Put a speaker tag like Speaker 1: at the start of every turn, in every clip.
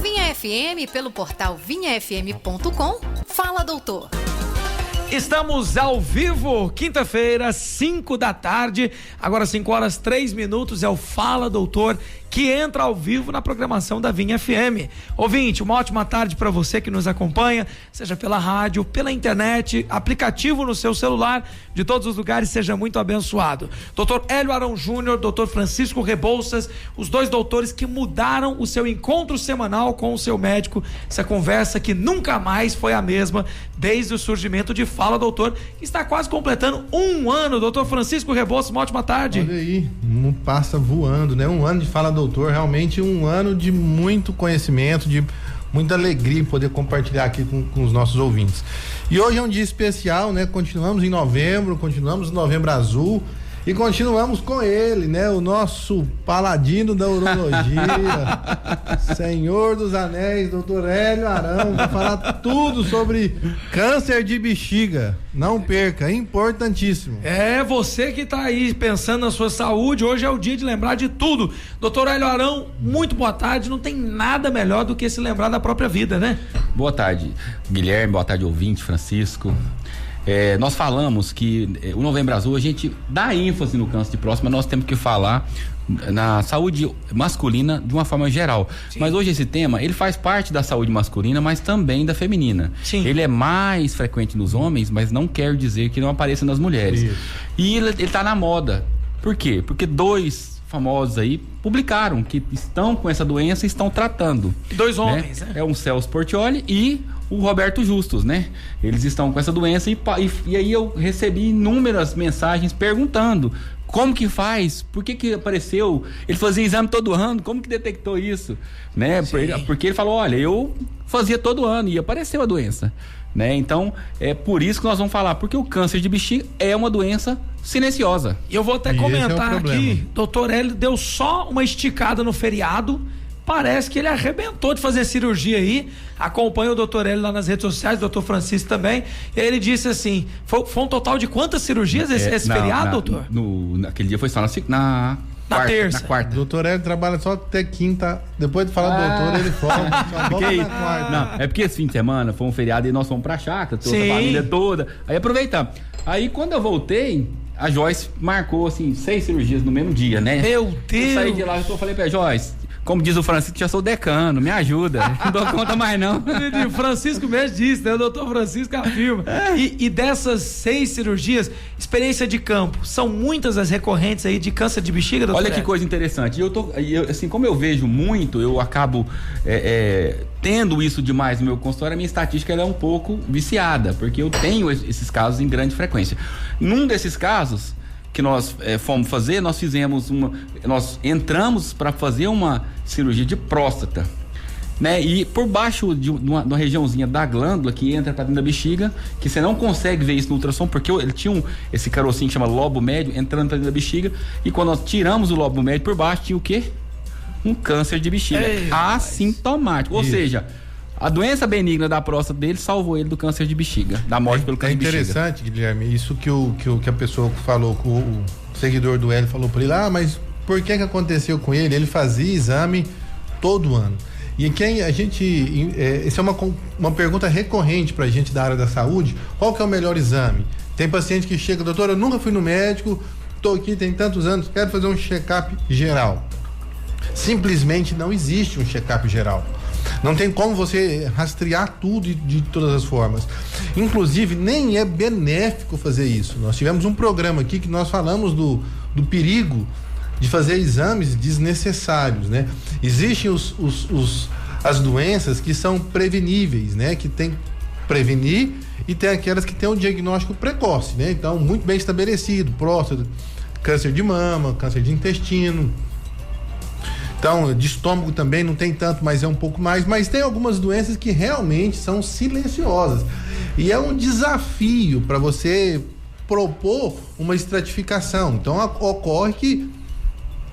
Speaker 1: Vinha FM pelo portal vinhafm.com. Fala, doutor.
Speaker 2: Estamos ao vivo, quinta-feira, 5 da tarde, agora 5h03, é o Fala Doutor, que entra ao vivo na programação da Vinha FM. Ouvinte, uma ótima tarde para você que nos acompanha, seja pela rádio, pela internet, aplicativo no seu celular, de todos os lugares, seja muito abençoado. Dr. Hélio Arão Júnior, Dr. Francisco Rebouças, os dois doutores que mudaram o seu encontro semanal com o seu médico, essa conversa que nunca mais foi a mesma desde o surgimento de Fala Doutor, que está quase completando um ano. Dr. Francisco Rebouças, uma ótima tarde.
Speaker 3: Olha aí, não passa voando, né? Um ano de Fala Doutor, realmente um ano de muito conhecimento, de muita alegria poder compartilhar aqui com os nossos ouvintes. E hoje é um dia especial, né? Continuamos em novembro azul e continuamos com ele, né? O nosso paladino da urologia, Senhor dos Anéis, Dr. Hélio Arão, vai falar tudo sobre câncer de bexiga. Não perca, é importantíssimo.
Speaker 2: É, você que tá aí pensando na sua saúde, hoje é o dia de lembrar de tudo. Dr. Hélio Arão, muito boa tarde, não tem nada melhor do que se lembrar da própria vida, né?
Speaker 4: Boa tarde, Guilherme, boa tarde, ouvinte, Francisco. Nós falamos que o Novembro Azul, a gente dá ênfase no câncer de próstata, mas nós temos que falar na saúde masculina de uma forma geral. Sim. Mas hoje esse tema, ele faz parte da saúde masculina, mas também da feminina. Sim. Ele é mais frequente nos homens, mas não quer dizer que não apareça nas mulheres. Isso. E ele tá na moda. Por quê? Porque dois famosos aí publicaram que estão com essa doença e estão tratando.
Speaker 2: Dois homens, né?
Speaker 4: É um Celso Portiolli e o Roberto Justus, né? Eles estão com essa doença e aí eu recebi inúmeras mensagens perguntando como que faz, por que apareceu, ele fazia exame todo ano, como que detectou isso, né? Porque ele falou, olha, eu fazia todo ano e apareceu a doença, né? Então, é por isso que nós vamos falar, porque o câncer de bexiga é uma doença silenciosa.
Speaker 2: E eu vou até comentar aqui, doutor Hélio deu só uma esticada no feriado, parece que ele arrebentou de fazer cirurgia aí. Acompanha o doutor Hélio lá nas redes sociais, o doutor Francisco também. E aí ele disse assim: foi um total de quantas cirurgias esse feriado, doutor?
Speaker 4: Naquele dia foi só na
Speaker 2: terça.
Speaker 4: Na quarta.
Speaker 3: O doutor Hélio trabalha só até quinta. Depois de falar do doutor, ele folga. Só volta na quarta.
Speaker 4: Não, é porque esse fim de semana foi um feriado e nós fomos pra chácara, toda a família toda. Aí aproveitamos. Aí quando eu voltei, a Joyce marcou assim 6 cirurgias no mesmo dia, né?
Speaker 2: Meu Deus!
Speaker 4: Eu saí de lá e falei pra Joyce, como diz o Francisco, já sou decano, me ajuda, não dou conta mais não.
Speaker 2: O Francisco mesmo disse, né? O doutor Francisco afirma. E dessas 6 cirurgias, experiência de campo, são muitas as recorrentes aí de câncer de bexiga, doutor?
Speaker 4: Olha que coisa interessante, assim, como eu vejo muito, eu acabo tendo isso demais no meu consultório, a minha estatística ela é um pouco viciada, porque eu tenho esses casos em grande frequência. Num desses casos que nós fomos fazer, nós entramos para fazer uma cirurgia de próstata, né? E por baixo de uma regiãozinha da glândula que entra para dentro da bexiga, que você não consegue ver isso no ultrassom, porque ele tinha esse carocinho que chama lobo médio entrando para dentro da bexiga, e quando nós tiramos o lobo médio por baixo, tinha o quê? Um câncer de bexiga assintomático, ou seja, a doença benigna da próstata dele salvou ele do câncer de bexiga, da morte pelo câncer de bexiga.
Speaker 3: É interessante, Guilherme, isso que a pessoa falou, o seguidor do Hélio falou para ele, mas por que aconteceu com ele? Ele fazia exame todo ano. E quem a gente, essa é uma pergunta recorrente pra gente da área da saúde, qual que é o melhor exame? Tem paciente que chega, doutor, eu nunca fui no médico, tô aqui tem tantos anos, quero fazer um check-up geral. Simplesmente não existe um check-up geral. Não tem como você rastrear tudo de todas as formas. Inclusive, nem é benéfico fazer isso. Nós tivemos um programa aqui que nós falamos do perigo de fazer exames desnecessários, né? Existem as doenças que são preveníveis, né? Que tem que prevenir, e tem aquelas que têm um diagnóstico precoce, né? Então, muito bem estabelecido, próstata, câncer de mama, câncer de intestino. Então, de estômago também não tem tanto, mas é um pouco mais. Mas tem algumas doenças que realmente são silenciosas. E é um desafio para você propor uma estratificação. Então, ocorre que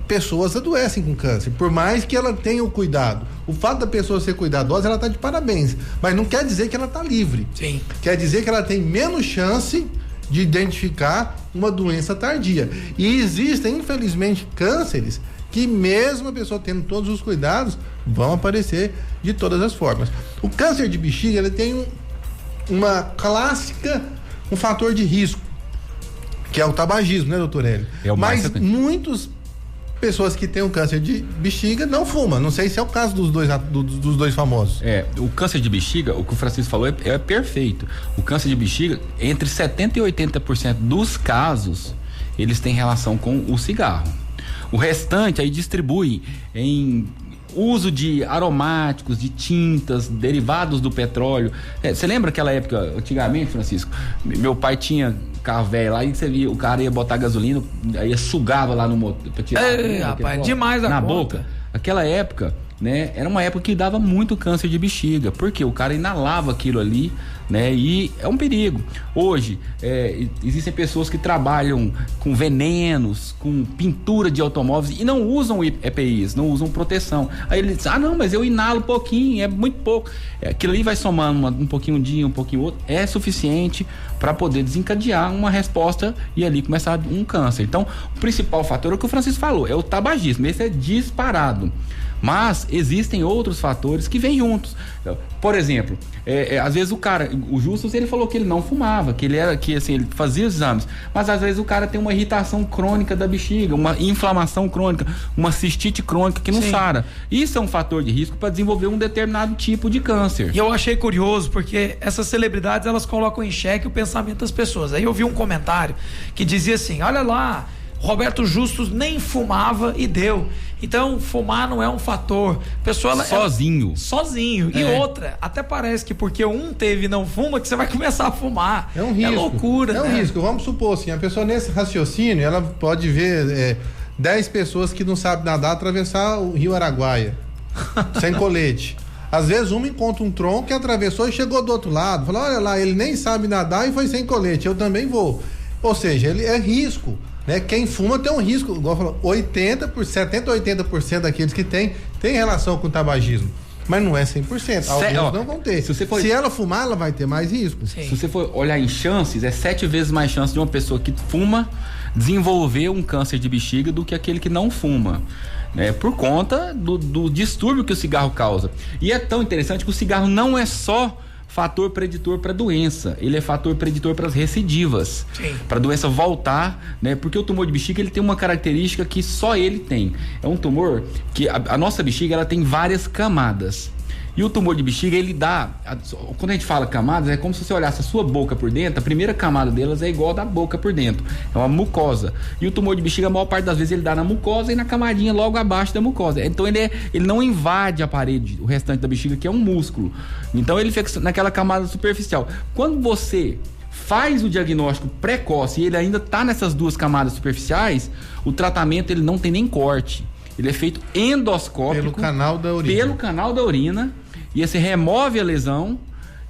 Speaker 3: pessoas adoecem com câncer, por mais que ela tenha o cuidado. O fato da pessoa ser cuidadosa, ela está de parabéns. Mas não quer dizer que ela está livre.
Speaker 2: Sim.
Speaker 3: Quer dizer que ela tem menos chance de identificar uma doença tardia. E existem, infelizmente, cânceres que mesmo a pessoa tendo todos os cuidados, vão aparecer de todas as formas. O câncer de bexiga, ele tem um fator de risco, que é o tabagismo, né, doutor Hélio? Mas muitas pessoas que têm um câncer de bexiga não fumam. Não sei se é o caso dos dois famosos.
Speaker 4: O câncer de bexiga, o que o Francisco falou é perfeito. O câncer de bexiga, entre 70% e 80% dos casos, eles têm relação com o cigarro. O restante aí distribui em uso de aromáticos, de tintas, derivados do petróleo. Você lembra aquela época, antigamente, Francisco? Meu pai tinha carro velho lá e você via, o cara ia botar gasolina, aí sugava lá no motor pra tirar.
Speaker 2: Rapaz, demais a
Speaker 4: na
Speaker 2: conta.
Speaker 4: boca. Aquela época, né, era uma época que dava muito câncer de bexiga, porque o cara inalava aquilo ali, né, e é um perigo. Hoje, existem pessoas que trabalham com venenos, com pintura de automóveis e não usam EPIs, não usam proteção. Aí ele diz, não, mas eu inalo pouquinho, é muito pouco. Aquilo ali vai somando um pouquinho um dia, um pouquinho outro, é suficiente para poder desencadear uma resposta e ali começar um câncer. Então, o principal fator é o que o Francisco falou, é o tabagismo, esse é disparado. Mas existem outros fatores que vêm juntos. Por exemplo, às vezes o Justus, ele falou que ele não fumava, que ele fazia os exames, mas às vezes o cara tem uma irritação crônica da bexiga, uma inflamação crônica, uma cistite crônica que não sara. Isso é um fator de risco para desenvolver um determinado tipo de câncer.
Speaker 2: E eu achei curioso, porque essas celebridades, elas colocam em xeque o pensamento das pessoas. Aí eu vi um comentário que dizia assim, olha lá, Roberto Justus nem fumava e deu. Então, fumar não é um fator. Pessoa,
Speaker 4: sozinho.
Speaker 2: Sozinho. E outra, até parece que porque um teve e não fuma, que você vai começar a fumar.
Speaker 3: É um risco.
Speaker 2: É loucura,
Speaker 3: né? É um risco. Vamos supor assim, a pessoa nesse raciocínio, ela pode ver 10 pessoas que não sabem nadar atravessar o rio Araguaia, sem colete. Às vezes uma encontra um tronco que atravessou e chegou do outro lado. Fala, olha lá, ele nem sabe nadar e foi sem colete, eu também vou. Ou seja, ele é risco. Né? Quem fuma tem um risco, igual falou, 70%, 80% daqueles que tem relação com o tabagismo. Mas não é 100%. Alguns não vão ter. Se ela fumar, ela vai ter mais risco.
Speaker 4: Sim. Se você for olhar em chances, é 7 vezes mais chance de uma pessoa que fuma desenvolver um câncer de bexiga do que aquele que não fuma. Né? Por conta do distúrbio que o cigarro causa. E é tão interessante que o cigarro não é só fator preditor para doença, ele é fator preditor para as recidivas, para a doença voltar, né? Porque o tumor de bexiga, ele tem uma característica que só ele tem. É um tumor que a nossa bexiga, ela tem várias camadas. E o tumor de bexiga, ele dá, quando a gente fala camadas, é como se você olhasse a sua boca por dentro, a primeira camada delas é igual a da boca por dentro, é uma mucosa. E o tumor de bexiga, a maior parte das vezes, ele dá na mucosa e na camadinha logo abaixo da mucosa. Então ele não invade a parede, o restante da bexiga, que é um músculo. Então ele fica naquela camada superficial. Quando você faz o diagnóstico precoce e ele ainda está nessas duas camadas superficiais, o tratamento, ele não tem nem corte. Ele é feito endoscópico.
Speaker 3: Pelo canal da urina.
Speaker 4: E esse remove a lesão,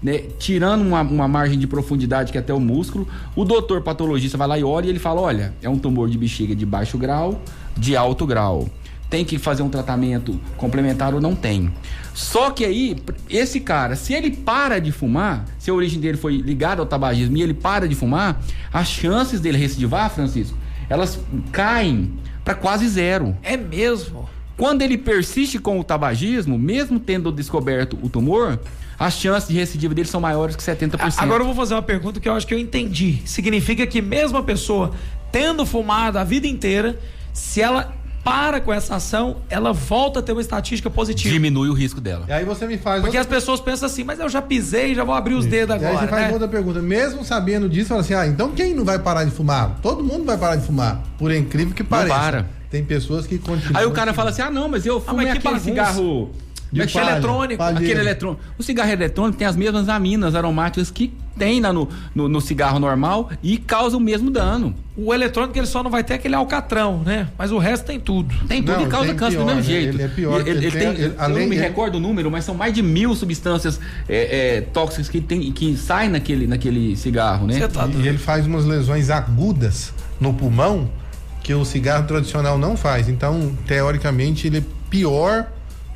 Speaker 4: né, tirando uma margem de profundidade que é até o músculo. O doutor patologista vai lá e olha e ele fala, olha, é um tumor de bexiga de baixo grau, de alto grau. Tem que fazer um tratamento complementar ou não tem? Só que aí, esse cara, se ele para de fumar, se a origem dele foi ligada ao tabagismo e ele para de fumar, as chances dele recidivar, Francisco, elas caem para quase zero.
Speaker 2: É mesmo?
Speaker 4: Quando ele persiste com o tabagismo, mesmo tendo descoberto o tumor, as chances de recidiva dele são maiores que 70%.
Speaker 2: Agora eu vou fazer uma pergunta que eu acho que eu entendi. Significa que mesmo a pessoa tendo fumado a vida inteira, se ela para com essa ação, ela volta a ter uma estatística positiva.
Speaker 4: Diminui o risco dela.
Speaker 3: E aí você me faz...
Speaker 2: Porque as pessoas pensam assim, mas eu já pisei, já vou abrir os dedos agora.
Speaker 3: E aí você faz
Speaker 2: né?
Speaker 3: outra pergunta. Mesmo sabendo disso, fala assim, então quem não vai parar de fumar? Todo mundo vai parar de fumar. Por incrível que pareça.
Speaker 4: Não para.
Speaker 3: Tem pessoas que continuam...
Speaker 4: Aí o cara fala assim, não, mas eu fumei aquele cigarro...
Speaker 2: eletrônico.
Speaker 4: Aquele eletrônico. O cigarro eletrônico tem as mesmas aminas aromáticas que tem lá no cigarro normal e causa o mesmo dano.
Speaker 2: O eletrônico, ele só não vai ter aquele alcatrão, né? Mas o resto tem tudo.
Speaker 4: Tem tudo e causa câncer do mesmo jeito.
Speaker 3: Ele é pior.
Speaker 4: Eu não me recordo o número, mas são mais de 1000 substâncias tóxicas que saem naquele cigarro, né?
Speaker 3: E ele faz umas lesões agudas no pulmão que o cigarro tradicional não faz. Então, teoricamente, ele é pior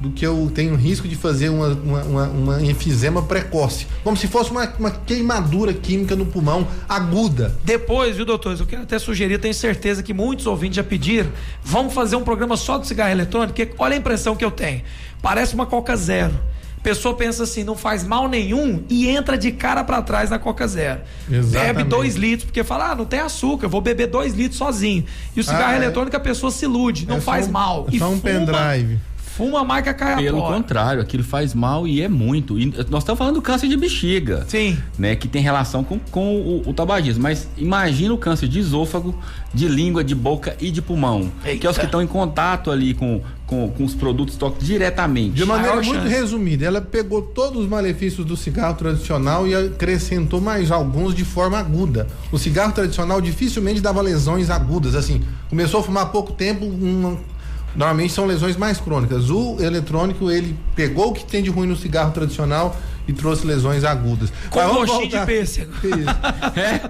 Speaker 3: do que eu tenho risco de fazer uma enfisema precoce. Como se fosse uma queimadura química no pulmão aguda.
Speaker 2: Depois, viu, doutor? Eu quero até sugerir, tenho certeza que muitos ouvintes já pediram, vamos fazer um programa só do cigarro eletrônico, porque olha a impressão que eu tenho. Parece uma Coca Zero. A pessoa pensa assim, não faz mal nenhum e entra de cara pra trás na Coca Zero.
Speaker 3: Exatamente.
Speaker 2: Bebe 2 litros, porque fala, não tem açúcar, eu vou beber 2 litros sozinho. E o cigarro eletrônico a pessoa se ilude, não faz mal.
Speaker 3: É só um pendrive.
Speaker 2: Fuma mais que a caia
Speaker 4: Pelo contrário, aquilo faz mal e é muito. E nós estamos falando do câncer de bexiga.
Speaker 2: Sim.
Speaker 4: Né, que tem relação com o tabagismo. Mas imagina o câncer de esôfago, de língua, de boca e de pulmão.
Speaker 2: Eita.
Speaker 4: Que é os que estão em contato ali com os produtos tóxicos diretamente.
Speaker 3: De maneira
Speaker 2: Maior
Speaker 3: muito
Speaker 2: chance.
Speaker 3: resumida, ela pegou todos os malefícios do cigarro tradicional e acrescentou mais alguns de forma aguda. O cigarro tradicional dificilmente dava lesões agudas, assim, começou a fumar há pouco tempo, normalmente são lesões mais crônicas. O eletrônico, ele pegou o que tem de ruim no cigarro tradicional e trouxe lesões agudas.
Speaker 2: Com gostinho de pêssego.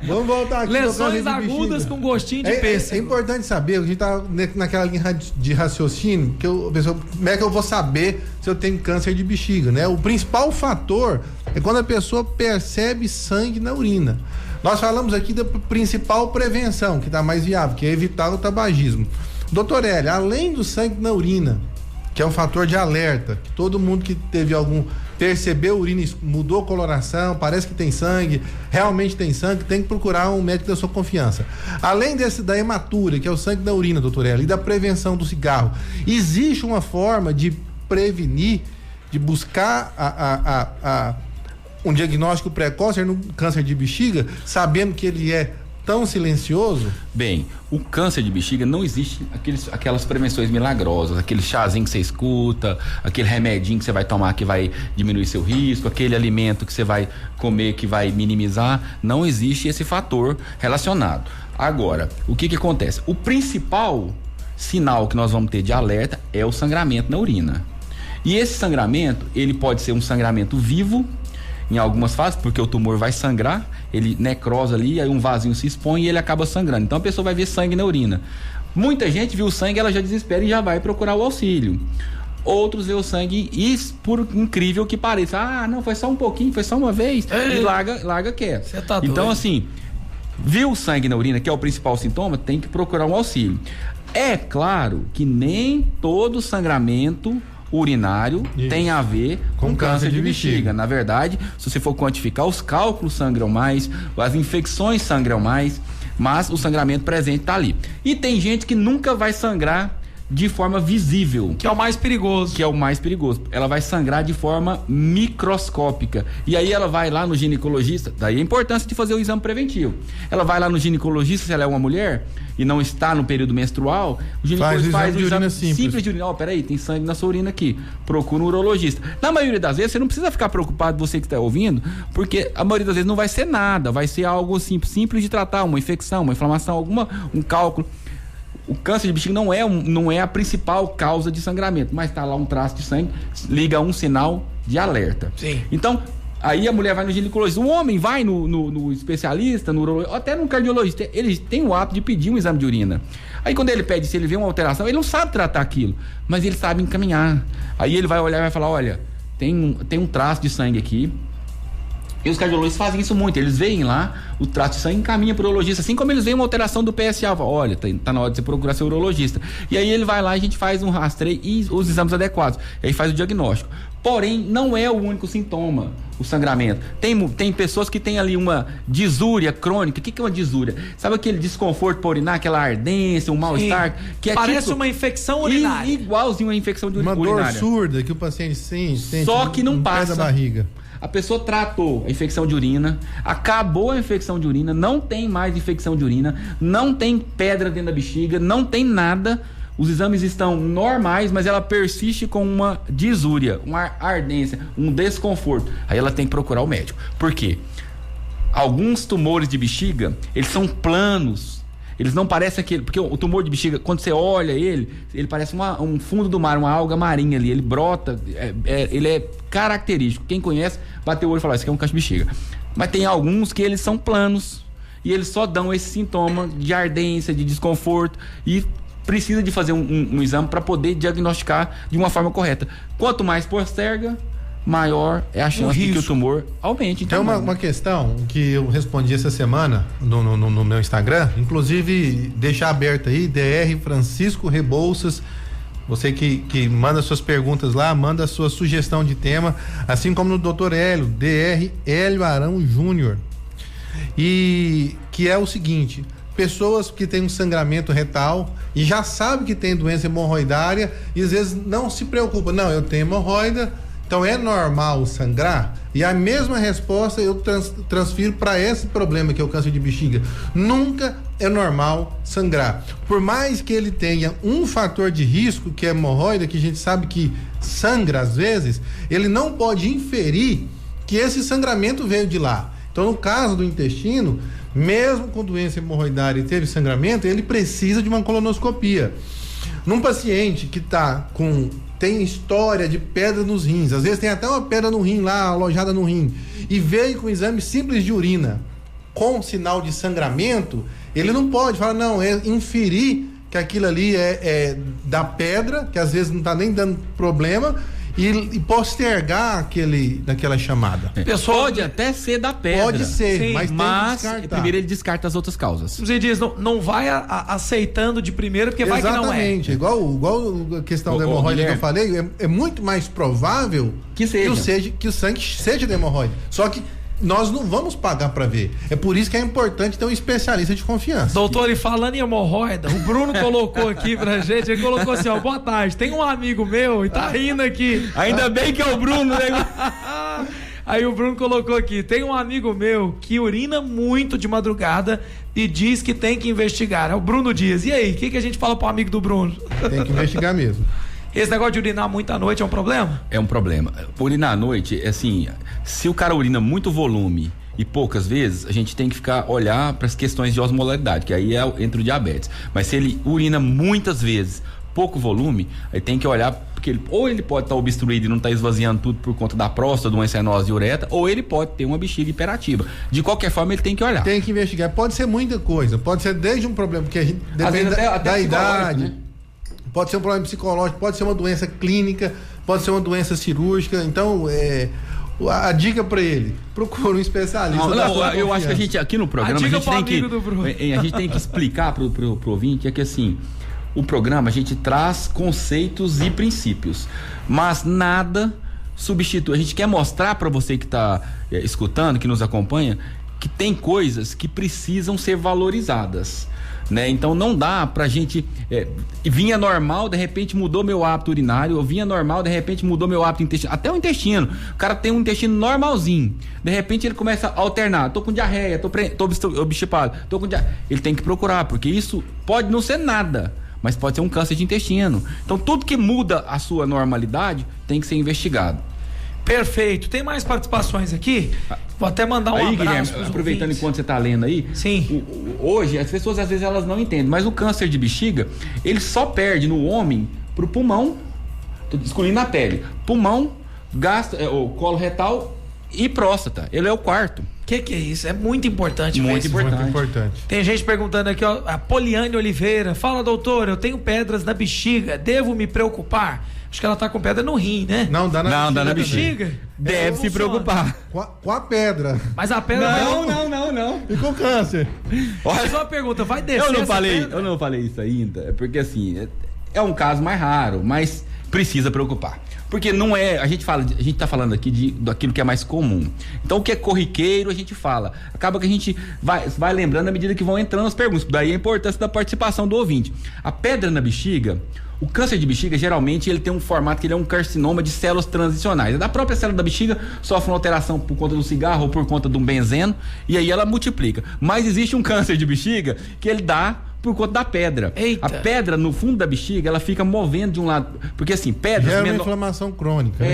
Speaker 3: Vamos voltar aqui.
Speaker 2: Lesões agudas com gostinho de pêssego.
Speaker 3: É importante saber, a gente tá naquela linha de raciocínio, que a pessoa, como é que eu vou saber se eu tenho câncer de bexiga, né? O principal fator é quando a pessoa percebe sangue na urina. Nós falamos aqui da principal prevenção, que está mais viável, que é evitar o tabagismo. Doutor Hélio, além do sangue na urina, que é um fator de alerta, que todo mundo que teve percebeu a urina, mudou a coloração, parece que tem sangue, realmente tem sangue, tem que procurar um médico da sua confiança. Além da hematúria, que é o sangue na urina, doutor Hélio, e da prevenção do cigarro, existe uma forma de prevenir, de buscar um diagnóstico precoce no câncer de bexiga, sabendo que ele é tão silencioso?
Speaker 4: Bem, o câncer de bexiga não existe aquelas prevenções milagrosas, aquele chazinho que você escuta, aquele remedinho que você vai tomar que vai diminuir seu risco, aquele alimento que você vai comer que vai minimizar. Não existe esse fator relacionado. Agora, o que acontece? O principal sinal que nós vamos ter de alerta é o sangramento na urina. E esse sangramento, ele pode ser um sangramento vivo, em algumas fases, porque o tumor vai sangrar, ele necrosa ali, aí um vasinho se expõe e ele acaba sangrando. Então a pessoa vai ver sangue na urina. Muita gente viu o sangue, ela já desespera e já vai procurar o auxílio. Outros vê o sangue e, por incrível que pareça, não, foi só um pouquinho, foi só uma vez, e larga quieto.
Speaker 2: Você tá
Speaker 4: então
Speaker 2: doido.
Speaker 4: assim, viu o sangue na urina, que é o principal sintoma, tem que procurar um auxílio. É claro que nem todo sangramento urinário tem a ver com câncer de bexiga. Na verdade, se você for quantificar, os cálculos sangram mais, as infecções sangram mais, mas o sangramento presente está ali. E tem gente que nunca vai sangrar de forma visível.
Speaker 2: Que é o mais perigoso.
Speaker 4: Ela vai sangrar de forma microscópica. E aí ela vai lá no ginecologista, daí a importância de fazer o exame preventivo. Ela vai lá no ginecologista, se ela é uma mulher e não está no período menstrual, o ginecologista faz o exame simples de urina. Peraí, tem sangue na sua urina aqui. Procura um urologista. Na maioria das vezes, você não precisa ficar preocupado, você que está ouvindo, porque a maioria das vezes não vai ser nada, vai ser algo simples de tratar, uma infecção, uma inflamação, um cálculo. O câncer de bexiga não é a principal causa de sangramento, mas está lá um traço de sangue, liga um sinal de alerta.
Speaker 2: Sim.
Speaker 4: Então, aí a mulher vai no ginecologista, o homem vai no especialista, no urologista, até no cardiologista, ele tem o hábito de pedir um exame de urina. Aí quando ele pede, se ele vê uma alteração, ele não sabe tratar aquilo, mas ele sabe encaminhar. Aí ele vai olhar e vai falar, olha, tem um traço de sangue aqui. E os cardiologistas fazem isso muito, eles veem lá o traço de sangue e encaminham para o urologista, assim como eles veem uma alteração do PSA, olha, tá na hora de você procurar seu urologista. E aí ele vai lá e a gente faz um rastreio e os exames adequados, e aí faz o diagnóstico. Porém, não é o único sintoma, o sangramento. Tem pessoas que têm ali uma disúria crônica. O que é uma disúria? Sabe aquele desconforto para urinar, aquela ardência, um mal-estar? Que é
Speaker 2: parece uma infecção urinária.
Speaker 4: Igualzinho uma infecção
Speaker 3: uma
Speaker 4: urinária.
Speaker 3: Uma dor surda que o paciente sente.
Speaker 4: Só que não passa.
Speaker 3: Da barriga.
Speaker 4: A pessoa tratou a infecção de urina, acabou a infecção de urina, não tem mais infecção de urina, não tem pedra dentro da bexiga, não tem nada, os exames estão normais, mas ela persiste com uma disúria, uma ardência, um desconforto. Aí ela tem que procurar o médico. Por quê? Alguns tumores de bexiga, eles são planos. Eles não parecem aquele... Porque o tumor de bexiga, quando você olha ele parece um fundo do mar, uma alga marinha ali. Ele brota, ele é característico. Quem conhece, bateu o olho e fala, isso aqui é um câncer de bexiga. Mas tem alguns que eles são planos. E eles só dão esse sintoma de ardência, de desconforto. E precisa de fazer um exame para poder diagnosticar de uma forma correta. Quanto mais posterga, maior é a chance de que o tumor aumente.
Speaker 3: Tem uma questão que eu respondi essa semana no meu Instagram, inclusive deixar aberto aí, DR Francisco Rebouças, você que manda suas perguntas lá, manda a sua sugestão de tema, assim como no Dr. Hélio, DR Hélio Arão Júnior, e que é o seguinte: pessoas que têm um sangramento retal e já sabem que tem doença hemorroidária e às vezes não se preocupa, não, eu tenho hemorroida, então é normal sangrar? E a mesma resposta eu transfiro para esse problema que é o câncer de bexiga. Nunca é normal sangrar. Por mais que ele tenha um fator de risco, que é a hemorroida, que a gente sabe que sangra às vezes, ele não pode inferir que esse sangramento veio de lá. Então, no caso do intestino, mesmo com doença hemorroidária e teve sangramento, ele precisa de uma colonoscopia. Num paciente que tem história de pedra nos rins, às vezes tem até uma pedra no rim lá, alojada no rim, e veio com exame simples de urina com sinal de sangramento, ele não pode falar, não, é inferir que aquilo ali é da pedra, que às vezes não está nem dando problema, e postergar daquela chamada.
Speaker 4: Pode até ser da pedra.
Speaker 3: Pode ser,
Speaker 4: sim,
Speaker 3: mas
Speaker 4: primeiro ele descarta as outras causas.
Speaker 2: Você diz, não vai aceitando de primeiro, porque vai que não é.
Speaker 3: Exatamente, igual a questão da hemorroida que eu falei, é muito mais provável que o sangue seja da hemorroida. Só que nós não vamos pagar para ver. É por isso que é importante ter um especialista de confiança.
Speaker 2: Doutor, e falando em hemorroida, o Bruno colocou aqui pra gente, ele colocou assim, ó, boa tarde, tem um amigo meu e tá rindo aqui.
Speaker 4: Ainda bem que é o Bruno, né?
Speaker 2: Aí o Bruno colocou aqui, tem um amigo meu que urina muito de madrugada e diz que tem que investigar. É o Bruno Dias. E aí, o que a gente fala pro amigo do Bruno?
Speaker 3: Tem que investigar mesmo.
Speaker 2: Esse negócio de urinar muito à noite é um problema?
Speaker 4: É um problema. Urinar à noite, assim, se o cara urina muito volume e poucas vezes, a gente tem que olhar para as questões de osmolaridade, que aí entra o diabetes. Mas se ele urina muitas vezes, pouco volume, aí tem que olhar, porque ele pode estar obstruído e não estar esvaziando tudo por conta da próstata, doença venosa e uretra, ou ele pode ter uma bexiga hiperativa. De qualquer forma, ele tem que olhar.
Speaker 3: Tem que investigar. Pode ser muita coisa. Pode ser desde um problema, porque a gente depende da idade, né? Pode ser um problema psicológico, pode ser uma doença clínica, pode ser uma doença cirúrgica. Então, a dica para ele, procura um especialista.
Speaker 4: Eu acho que a gente aqui no programa a gente tem que explicar pro ouvinte, é que assim, o programa a gente traz conceitos e princípios, mas nada substitui. A gente quer mostrar para você que está escutando, que nos acompanha, que tem coisas que precisam ser valorizadas. Né? Então não dá pra gente vinha normal, de repente mudou meu hábito urinário, ou vinha normal, de repente mudou meu hábito intestinal, até o intestino, o cara tem um intestino normalzinho, de repente ele começa a alternar, tô com diarreia, tô obstipado, tô com diarreia. Ele tem que procurar, porque isso pode não ser nada, mas pode ser um câncer de intestino. Então tudo que muda a sua normalidade tem que ser investigado.
Speaker 2: Perfeito. Tem mais participações aqui? Vou até mandar um abraço.
Speaker 4: Guilherme, aproveitando enquanto você está lendo aí.
Speaker 2: Sim.
Speaker 4: Hoje, as pessoas às vezes elas não entendem, mas o câncer de bexiga, ele só perde no homem pro pulmão, tô excluindo a pele, pulmão, o colo retal e próstata. Ele é o quarto.
Speaker 2: O que é isso? É muito importante.
Speaker 4: Muito importante.
Speaker 2: Tem gente perguntando aqui, ó, a Poliane Oliveira. Fala, doutor, eu tenho pedras na bexiga, devo me preocupar? Acho que ela tá com pedra no rim, né?
Speaker 3: Não, dá na
Speaker 2: bexiga.
Speaker 4: Deve se preocupar.
Speaker 3: Com a pedra.
Speaker 2: Mas a pedra
Speaker 4: não.
Speaker 3: E com câncer.
Speaker 2: Olha só a pergunta, vai descer
Speaker 4: eu não falei isso ainda, porque assim, é um caso mais raro, mas precisa preocupar. Porque não é, a gente tá falando aqui daquilo que é mais comum. Então o que é corriqueiro a gente fala. Acaba que a gente vai lembrando à medida que vão entrando as perguntas. Daí a importância da participação do ouvinte. A pedra na bexiga, o câncer de bexiga, geralmente, ele tem um formato que ele é um carcinoma de células transicionais. Da própria célula da bexiga sofre uma alteração por conta do cigarro ou por conta de um benzeno, e aí ela multiplica. Mas existe um câncer de bexiga que ele dá por conta da pedra.
Speaker 2: Eita.
Speaker 4: A pedra no fundo da bexiga, ela fica movendo de um lado, porque assim, pedras...
Speaker 3: Gera uma inflamação crônica.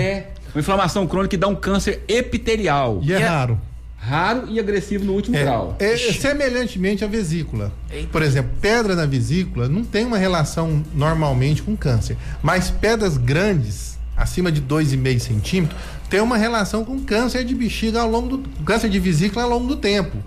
Speaker 4: Uma inflamação crônica que dá um câncer epitelial.
Speaker 3: E é raro.
Speaker 4: Raro e agressivo no último grau.
Speaker 3: Semelhantemente à vesícula.
Speaker 2: Eita.
Speaker 3: Por exemplo, pedra na vesícula não tem uma relação normalmente com câncer, mas pedras grandes, acima de 2,5 centímetros, tem uma relação com câncer de bexiga câncer de vesícula ao longo do tempo.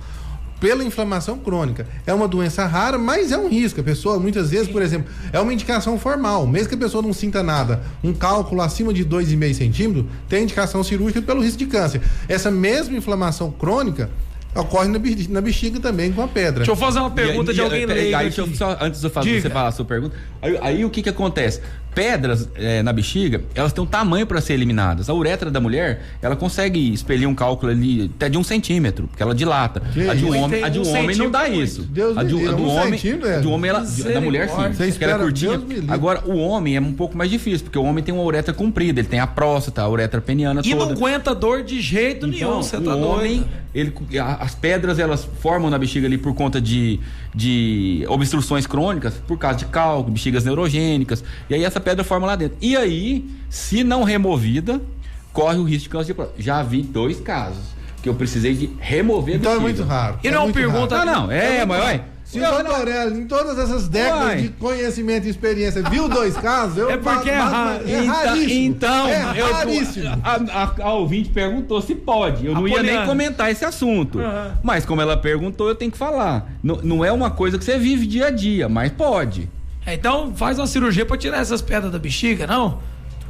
Speaker 3: pela inflamação crônica. É uma doença rara, mas é um risco. A pessoa, muitas vezes, por exemplo, é uma indicação formal. Mesmo que a pessoa não sinta nada, um cálculo acima de 2,5 centímetros, tem indicação cirúrgica pelo risco de câncer. Essa mesma inflamação crônica ocorre na bexiga também com a pedra.
Speaker 2: Deixa eu fazer uma pergunta de alguém leigo aqui.
Speaker 4: Antes de você falar a sua pergunta, aí o que acontece? Pedras na bexiga, elas têm um tamanho para ser eliminadas. A uretra da mulher, ela consegue expelir um cálculo ali até de 1 centímetro, porque ela dilata. A de um homem não dá isso. A do homem, da mulher sim, porque ela é curtinha. Agora, o homem é um pouco mais difícil, porque o homem tem uma uretra comprida, ele tem a próstata, a uretra peniana toda.
Speaker 2: E não aguenta dor de jeito nenhum, você tá doido.
Speaker 4: As pedras, elas formam na bexiga ali por conta de obstruções crônicas, por causa de cálculo, bexigas neurogênicas, e aí essa pedra forma lá dentro. E aí, se não removida, corre o risco de câncer de próstata. Já vi 2 casos que eu precisei de remover a bexiga.
Speaker 3: Então é muito raro.
Speaker 2: E não pergunta...
Speaker 4: Não, mas olha...
Speaker 3: Se o Dorelli, em todas essas décadas de conhecimento e experiência, viu 2 casos,
Speaker 2: é porque é raríssimo.
Speaker 4: Então,
Speaker 3: é raríssimo.
Speaker 4: A ouvinte perguntou se pode. Eu não ia nem comentar esse assunto. Mas como ela perguntou, eu tenho que falar. Não é uma coisa que você vive dia a dia, mas pode.
Speaker 2: Então faz uma cirurgia pra tirar essas pedras da bexiga, não?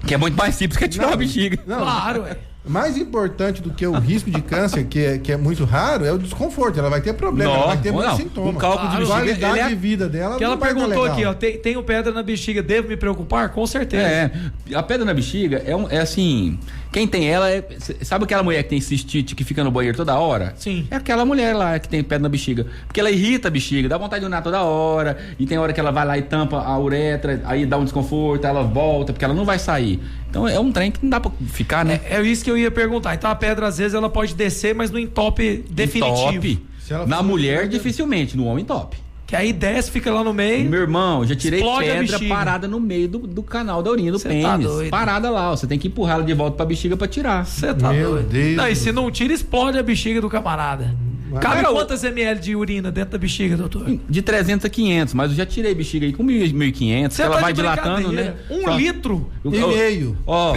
Speaker 4: Que é muito mais simples que tirar a bexiga.
Speaker 3: Não.
Speaker 2: Claro,
Speaker 3: Mais importante do que o risco de câncer, que é muito raro, é o desconforto. Ela vai ter problema, ela vai ter muitos sintomas.
Speaker 4: Um cálculo de bexiga,
Speaker 3: qualidade de vida dela.
Speaker 2: Que ela perguntou aqui, ó, tenho pedra na bexiga, devo me preocupar? Com certeza.
Speaker 4: A pedra na bexiga é assim, quem tem ela, sabe aquela mulher que tem cistite, que fica no banheiro toda hora?
Speaker 2: Sim.
Speaker 4: É aquela mulher lá que tem pedra na bexiga, porque ela irrita a bexiga, dá vontade de urinar toda hora, e tem hora que ela vai lá e tampa a uretra, aí dá um desconforto, ela volta, porque ela não vai sair. Então é um trem que não dá pra ficar, né?
Speaker 2: É isso que eu ia perguntar. Então a pedra, às vezes, ela pode descer, mas no entope definitivo.
Speaker 4: Na mulher, dificilmente, no homem top.
Speaker 2: Que aí desce, fica lá no meio.
Speaker 4: Meu irmão, já tirei pedra parada no meio do canal da urina do pênis. Tá doido. Parada lá, ó. Você tem que empurrar ela de volta pra bexiga pra tirar.
Speaker 2: Você tá doido. Deus. Não, e se não tira, explode a bexiga do camarada. Cabe quantas ml de urina dentro da bexiga, doutor?
Speaker 4: De 300 a 500, mas eu já tirei bexiga aí com 1.500. Ela vai dilatando, né?
Speaker 2: 1 litro
Speaker 3: e meio.
Speaker 4: Ó,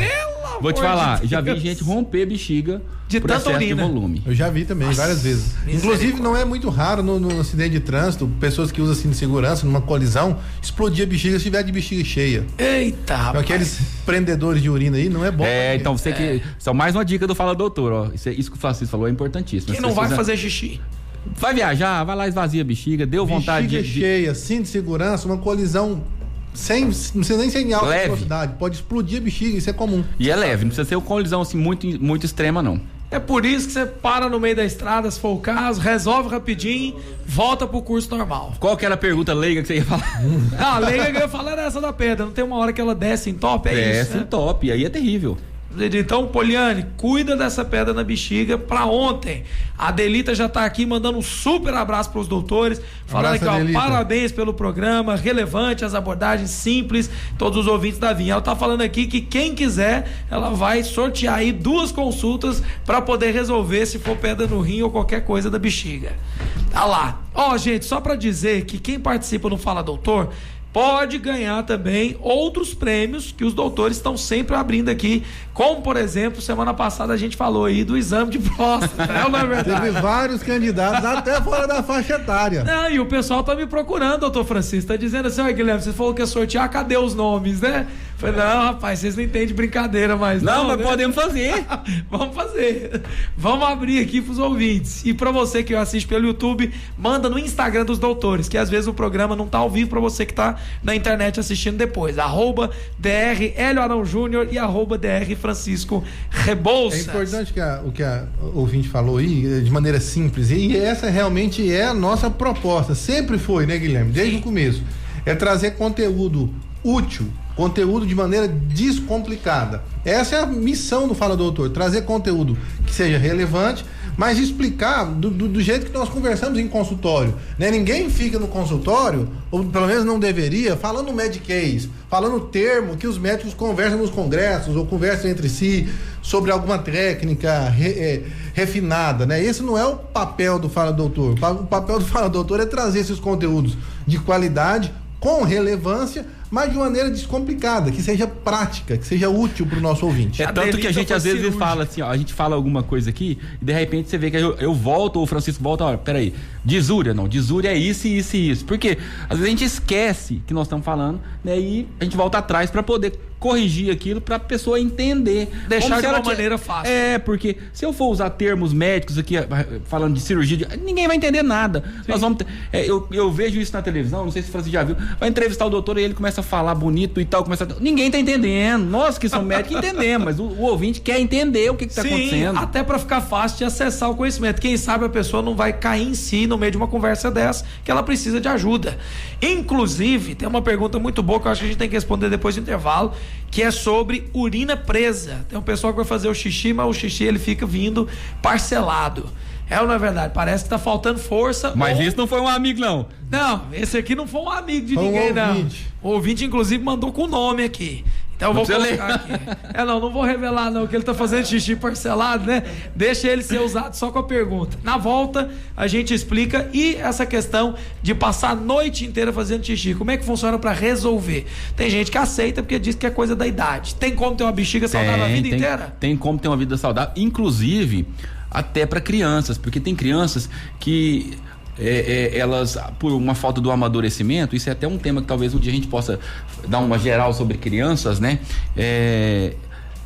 Speaker 4: vou te falar, já vi gente romper bexiga
Speaker 2: de tanta urina.
Speaker 3: De volume. Eu já vi também, várias vezes. Inclusive, não é muito raro no acidente de trânsito, pessoas que usam assim de segurança, numa colisão, explodir a bexiga se tiver de bexiga cheia.
Speaker 2: Eita, rapaz.
Speaker 3: Aqueles prendedores de urina aí, não é bom.
Speaker 4: Então você que... Só mais uma dica do Fala Doutor, ó. Isso que o Francisco falou é importantíssimo.
Speaker 2: Quem não vai fazer xixi?
Speaker 4: Vai viajar, vai lá, esvazia a bexiga, deu vontade de...
Speaker 3: Bexiga cheia, cinto de segurança, uma colisão... não precisa nem ser em alta velocidade, pode explodir a bexiga, isso é comum.
Speaker 4: E é leve, não precisa ser uma colisão assim muito extrema, não.
Speaker 2: É por isso que você para no meio da estrada, se for o caso, resolve rapidinho, volta pro curso normal.
Speaker 4: Qual que era a pergunta leiga que você ia falar?
Speaker 2: A leiga que eu ia falar era essa da pedra. Não tem uma hora que ela desce em top?
Speaker 4: Desce em top, e aí é terrível.
Speaker 2: Então, Poliane, cuida dessa pedra na bexiga pra ontem. A Adelita já tá aqui mandando um super abraço pros doutores, falando aqui, ó, parabéns pelo programa, relevante, as abordagens simples, todos os ouvintes da Vinha. Ela tá falando aqui que quem quiser, ela vai sortear aí 2 consultas pra poder resolver se for pedra no rim ou qualquer coisa da bexiga. Tá lá. Ó, gente, só pra dizer que quem participa no Fala Doutor pode ganhar também outros prêmios que os doutores estão sempre abrindo aqui, como, por exemplo, semana passada a gente falou aí do exame de próstata, não é verdade?
Speaker 3: Teve vários candidatos até fora da faixa etária.
Speaker 2: Não, e o pessoal tá me procurando, doutor Francisco, tá dizendo assim, ó, Guilherme, você falou que ia sortear, cadê os nomes, né? Falei, não, rapaz, vocês não entendem de brincadeira mais não,
Speaker 4: mas
Speaker 2: né?
Speaker 4: Podemos fazer.
Speaker 2: Vamos fazer. Vamos abrir aqui pros ouvintes. E pra você que assiste pelo YouTube, manda no Instagram dos doutores, que às vezes o programa não tá ao vivo pra você que tá na internet assistindo depois. @DR Hélio Arão Júnior e @DR Francisco Rebouças.
Speaker 3: É importante o que a ouvinte falou aí, de maneira simples, e essa realmente é a nossa proposta, sempre foi, né, Guilherme? Desde o começo. É trazer conteúdo útil, conteúdo de maneira descomplicada. Essa é a missão do Fala Doutor, trazer conteúdo que seja relevante, mas explicar do jeito que nós conversamos em consultório, né? Ninguém fica no consultório, ou pelo menos não deveria, falando mediquês, falando termo que os médicos conversam nos congressos ou conversam entre si sobre alguma técnica refinada, né? Esse não é o papel do Fala Doutor. O papel do Fala Doutor é trazer esses conteúdos de qualidade, com relevância, mas de maneira descomplicada, que seja prática, que seja útil para o nosso ouvinte.
Speaker 4: É tanto que a gente às vezes fala assim, ó, a gente fala alguma coisa aqui e de repente você vê que eu volto, ou o Francisco volta, olha, peraí, disúria é isso e isso e isso. Porque às vezes a gente esquece que nós estamos falando, né, e a gente volta atrás para poder corrigir aquilo para a pessoa entender.
Speaker 2: Deixar de uma maneira fácil.
Speaker 4: Porque se eu for usar termos médicos aqui, falando de cirurgia, ninguém vai entender nada. Nós vamos eu vejo isso na televisão, não sei se o Francisco já viu, vai entrevistar o doutor e ele começa a falar bonito e tal, ninguém tá entendendo. Nós que somos médicos entendemos, mas o ouvinte quer entender o que tá acontecendo.
Speaker 2: Até para ficar fácil de acessar o conhecimento. Quem sabe a pessoa não vai cair em si no meio de uma conversa dessa, que ela precisa de ajuda. Inclusive, tem uma pergunta muito boa que eu acho que a gente tem que responder depois do intervalo, que é sobre urina presa. Tem um pessoal que vai fazer o xixi, mas o xixi ele fica vindo parcelado. É ou não é verdade? Parece que tá faltando força.
Speaker 4: Mas isso não foi um amigo, não.
Speaker 2: Não, esse aqui não foi um amigo de ninguém, não. O ouvinte, inclusive, mandou com o nome aqui. Então eu vou colocar aqui. Não vou revelar não, que ele tá fazendo xixi parcelado, né? Deixa ele ser usado só com a pergunta. Na volta, a gente explica e essa questão de passar a noite inteira fazendo xixi, como é que funciona para resolver? Tem gente que aceita porque diz que é coisa da idade. Tem como ter uma bexiga saudável a vida inteira?
Speaker 4: Tem como ter uma vida saudável, inclusive até para crianças, porque tem crianças que elas, por uma falta do amadurecimento, isso é até um tema que talvez um dia a gente possa dar uma geral sobre crianças, né?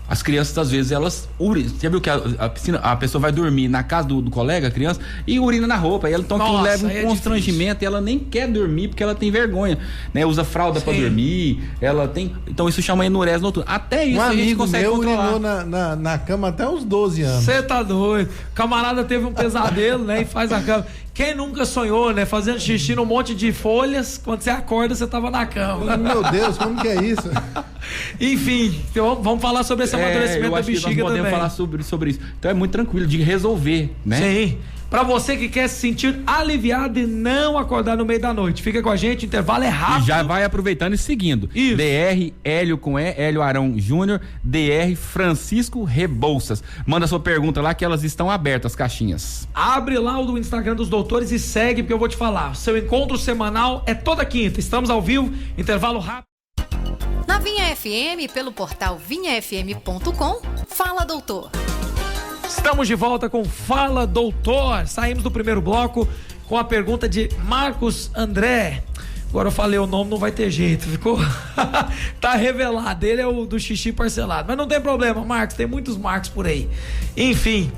Speaker 4: As crianças, às vezes, elas urinam. Você viu que a pessoa vai dormir na casa do colega, a criança, e urina na roupa. Então aquilo leva um constrangimento e ela nem quer dormir porque ela tem vergonha, né? Usa fralda pra dormir, ela tem. Então isso chama enurese noturna. Até isso a gente consegue controlar.
Speaker 3: Um amigo meu urinou na cama até os 12 anos.
Speaker 2: Você tá doido. O camarada teve um pesadelo, né? E faz a cama. Quem nunca sonhou, né? Fazendo xixi num monte de folhas, quando você acorda, você tava na cama.
Speaker 3: Meu Deus, como que é isso?
Speaker 2: Enfim, então vamos falar sobre esse amadurecimento da bexiga também. Nós
Speaker 4: podemos falar sobre isso. Então é muito tranquilo de resolver, né?
Speaker 2: Sim. Pra você que quer se sentir aliviado e não acordar no meio da noite, fica com a gente, o intervalo é rápido.
Speaker 4: E já vai aproveitando e seguindo.
Speaker 2: Isso.
Speaker 4: DR Hélio com Hélio Arão Júnior, DR Francisco Rebouças. Manda sua pergunta lá que elas estão abertas, as caixinhas.
Speaker 2: Abre lá o do Instagram dos doutores e segue, porque eu vou te falar. Seu encontro semanal é toda quinta. Estamos ao vivo, intervalo rápido.
Speaker 1: Na Vinha FM, pelo portal vinhafm.com, fala doutor.
Speaker 2: Estamos de volta com Fala Doutor. Saímos do primeiro bloco com a pergunta de Marcos André. Agora eu falei o nome, não vai ter jeito, ficou? Tá revelado, ele é o do xixi parcelado. Mas não tem problema, Marcos, tem muitos Marcos por aí. Enfim,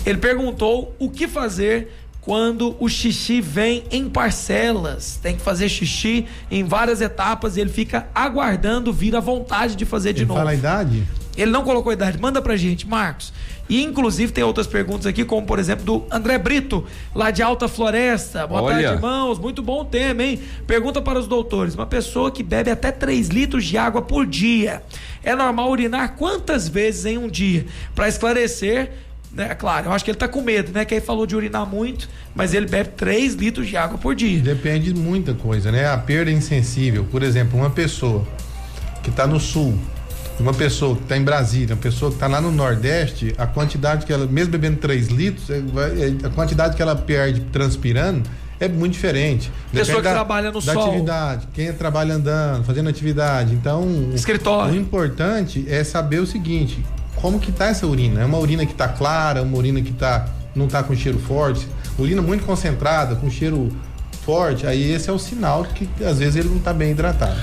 Speaker 2: ele perguntou o que fazer quando o xixi vem em parcelas. Tem que fazer xixi em várias etapas e ele fica aguardando vir a vontade de fazer de novo.
Speaker 3: Fala a idade?
Speaker 2: Ele não colocou a idade, manda pra gente, Marcos. E inclusive tem outras perguntas aqui, como por exemplo do André Brito, lá de Alta Floresta. Boa tarde, irmãos, muito bom tema, hein? Pergunta para os doutores, uma pessoa que bebe até 3 litros de água por dia, é normal urinar quantas vezes em um dia? Para esclarecer, né, claro, eu acho que ele tá com medo, né? Que aí falou de urinar muito, mas ele bebe 3 litros de água por dia.
Speaker 3: Depende de muita coisa, né? A perda insensível, por exemplo, uma pessoa que tá no sul, uma pessoa que está em Brasília, uma pessoa que está lá no Nordeste, a quantidade que ela, mesmo bebendo 3 litros, a quantidade que ela perde transpirando é muito diferente.
Speaker 2: Pessoa que trabalha no sol.
Speaker 3: Atividade, quem trabalha andando, fazendo atividade. Então,
Speaker 2: escritório.
Speaker 3: O importante é saber o seguinte, como que tá essa urina? É uma urina que tá clara, uma urina que não tá com cheiro forte, urina muito concentrada, com cheiro forte, aí esse é o sinal que às vezes ele não está bem hidratado.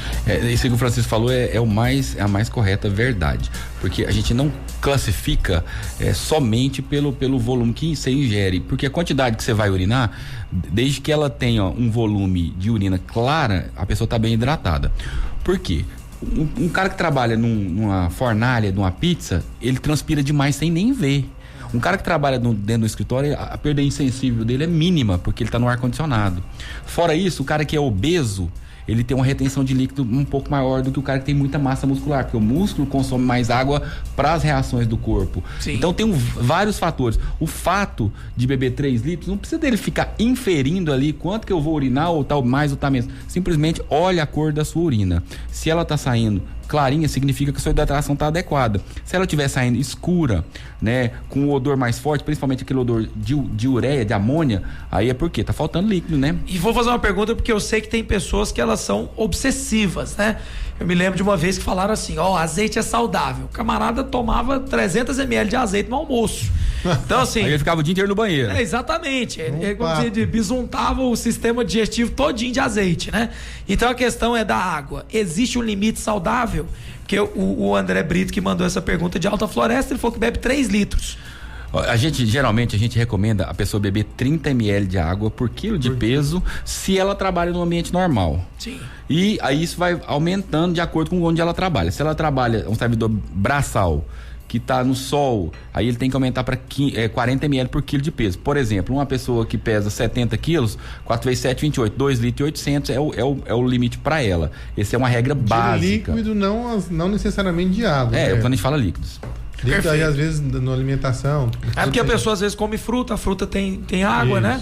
Speaker 4: Isso que o Francisco falou é a mais correta verdade, porque a gente não classifica somente pelo volume que você ingere, porque a quantidade que você vai urinar, desde que ela tenha um volume de urina clara, a pessoa está bem hidratada. Por quê? Um cara que trabalha numa fornalha, numa pizza, ele transpira demais sem nem ver. Um cara que trabalha dentro do escritório, a perda insensível dele é mínima, porque ele está no ar-condicionado. Fora isso, o cara que é obeso, ele tem uma retenção de líquido um pouco maior do que o cara que tem muita massa muscular, porque o músculo consome mais água para as reações do corpo. Sim. Então tem vários fatores. O fato de beber 3 litros, não precisa dele ficar inferindo ali quanto que eu vou urinar, ou tal mais ou tal menos. Simplesmente olha a cor da sua urina. Se ela está saindo clarinha, significa que a sua hidratação está adequada. Se ela estiver saindo escura, né, com um odor mais forte, principalmente aquele odor de ureia, de amônia, aí é porque tá faltando líquido, né?
Speaker 2: E vou fazer uma pergunta porque eu sei que tem pessoas que elas são obsessivas, né? Eu me lembro de uma vez que falaram assim, azeite é saudável. O camarada tomava 300 ml de azeite no almoço. Então assim...
Speaker 4: Aí ele ficava o dia inteiro no banheiro.
Speaker 2: Exatamente. Ele como se bisuntava o sistema digestivo todinho de azeite, né? Então a questão é da água. Existe um limite saudável? Porque o André Brito, que mandou essa pergunta de Alta Floresta, ele falou que bebe 3 litros.
Speaker 4: Geralmente a gente recomenda a pessoa beber 30 ml de água por quilo de peso, se ela trabalha no ambiente normal.
Speaker 2: Sim.
Speaker 4: E aí isso vai aumentando de acordo com onde ela trabalha. Se ela trabalha um servidor braçal, que está no sol, aí ele tem que aumentar para 40 ml por quilo de peso. Por exemplo, uma pessoa que pesa 70 quilos, 4 vezes 7, 28, 2 litros e 800 é o limite para ela. Essa é uma regra básica.
Speaker 3: De líquido, não necessariamente de água.
Speaker 4: Quando a gente fala líquidos.
Speaker 3: Líquido aí, às vezes, na alimentação.
Speaker 2: É porque a pessoa às vezes come fruta, a fruta tem água, né?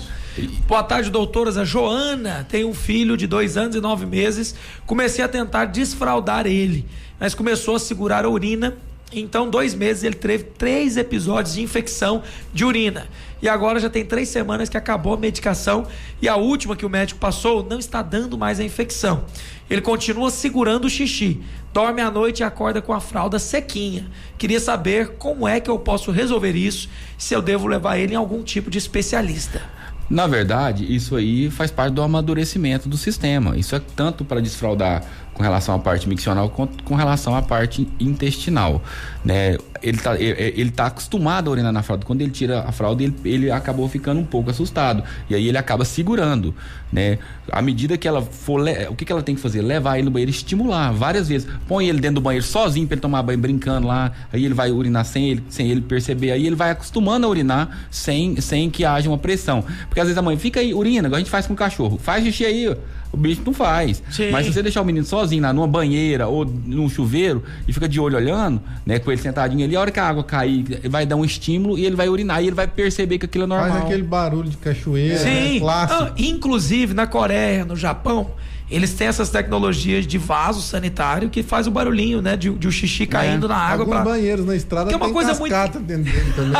Speaker 2: Boa tarde, doutoras. A Joana tem um filho de 2 anos e 9 meses. Comecei a tentar desfraldar ele, mas começou a segurar a urina. Então, 2 meses ele teve 3 episódios de infecção de urina. E agora já tem 3 semanas que acabou a medicação. E a última que o médico passou não está dando mais a infecção. Ele continua segurando o xixi. Dorme à noite e acorda com a fralda sequinha. Queria saber como é que eu posso resolver isso, se eu devo levar ele em algum tipo de especialista.
Speaker 4: Na verdade, isso aí faz parte do amadurecimento do sistema. Isso é tanto para desfraldar com relação à parte miccional quanto com relação à parte intestinal, né? Ele tá acostumado a urinar na fralda. Quando ele tira a fralda, ele acabou ficando um pouco assustado. E aí ele acaba segurando, né? À medida que ela for... O que ela tem que fazer? Levar ele no banheiro e estimular várias vezes. Põe ele dentro do banheiro sozinho para ele tomar banho, brincando lá. Aí ele vai urinar sem ele perceber. Aí ele vai acostumando a urinar sem que haja uma pressão. Porque às vezes a mãe fica aí, urina, igual a gente faz com o cachorro. Faz xixi aí, ó. O bicho não faz.
Speaker 2: Sim.
Speaker 4: Mas se você deixar o menino sozinho numa banheira ou num chuveiro e fica de olho olhando, né, com ele sentadinho ali, a hora que a água cair, vai dar um estímulo e ele vai urinar e ele vai perceber que aquilo é normal.
Speaker 3: Faz aquele barulho de cachoeira,
Speaker 2: sim,
Speaker 3: clássico.
Speaker 2: Inclusive na Coreia, no Japão, eles têm essas tecnologias de vaso sanitário que faz o barulhinho, né, de o xixi caindo na água.
Speaker 3: Alguns banheiros na estrada
Speaker 2: que é uma
Speaker 3: tem
Speaker 2: coisa
Speaker 3: cascata dentro dele também.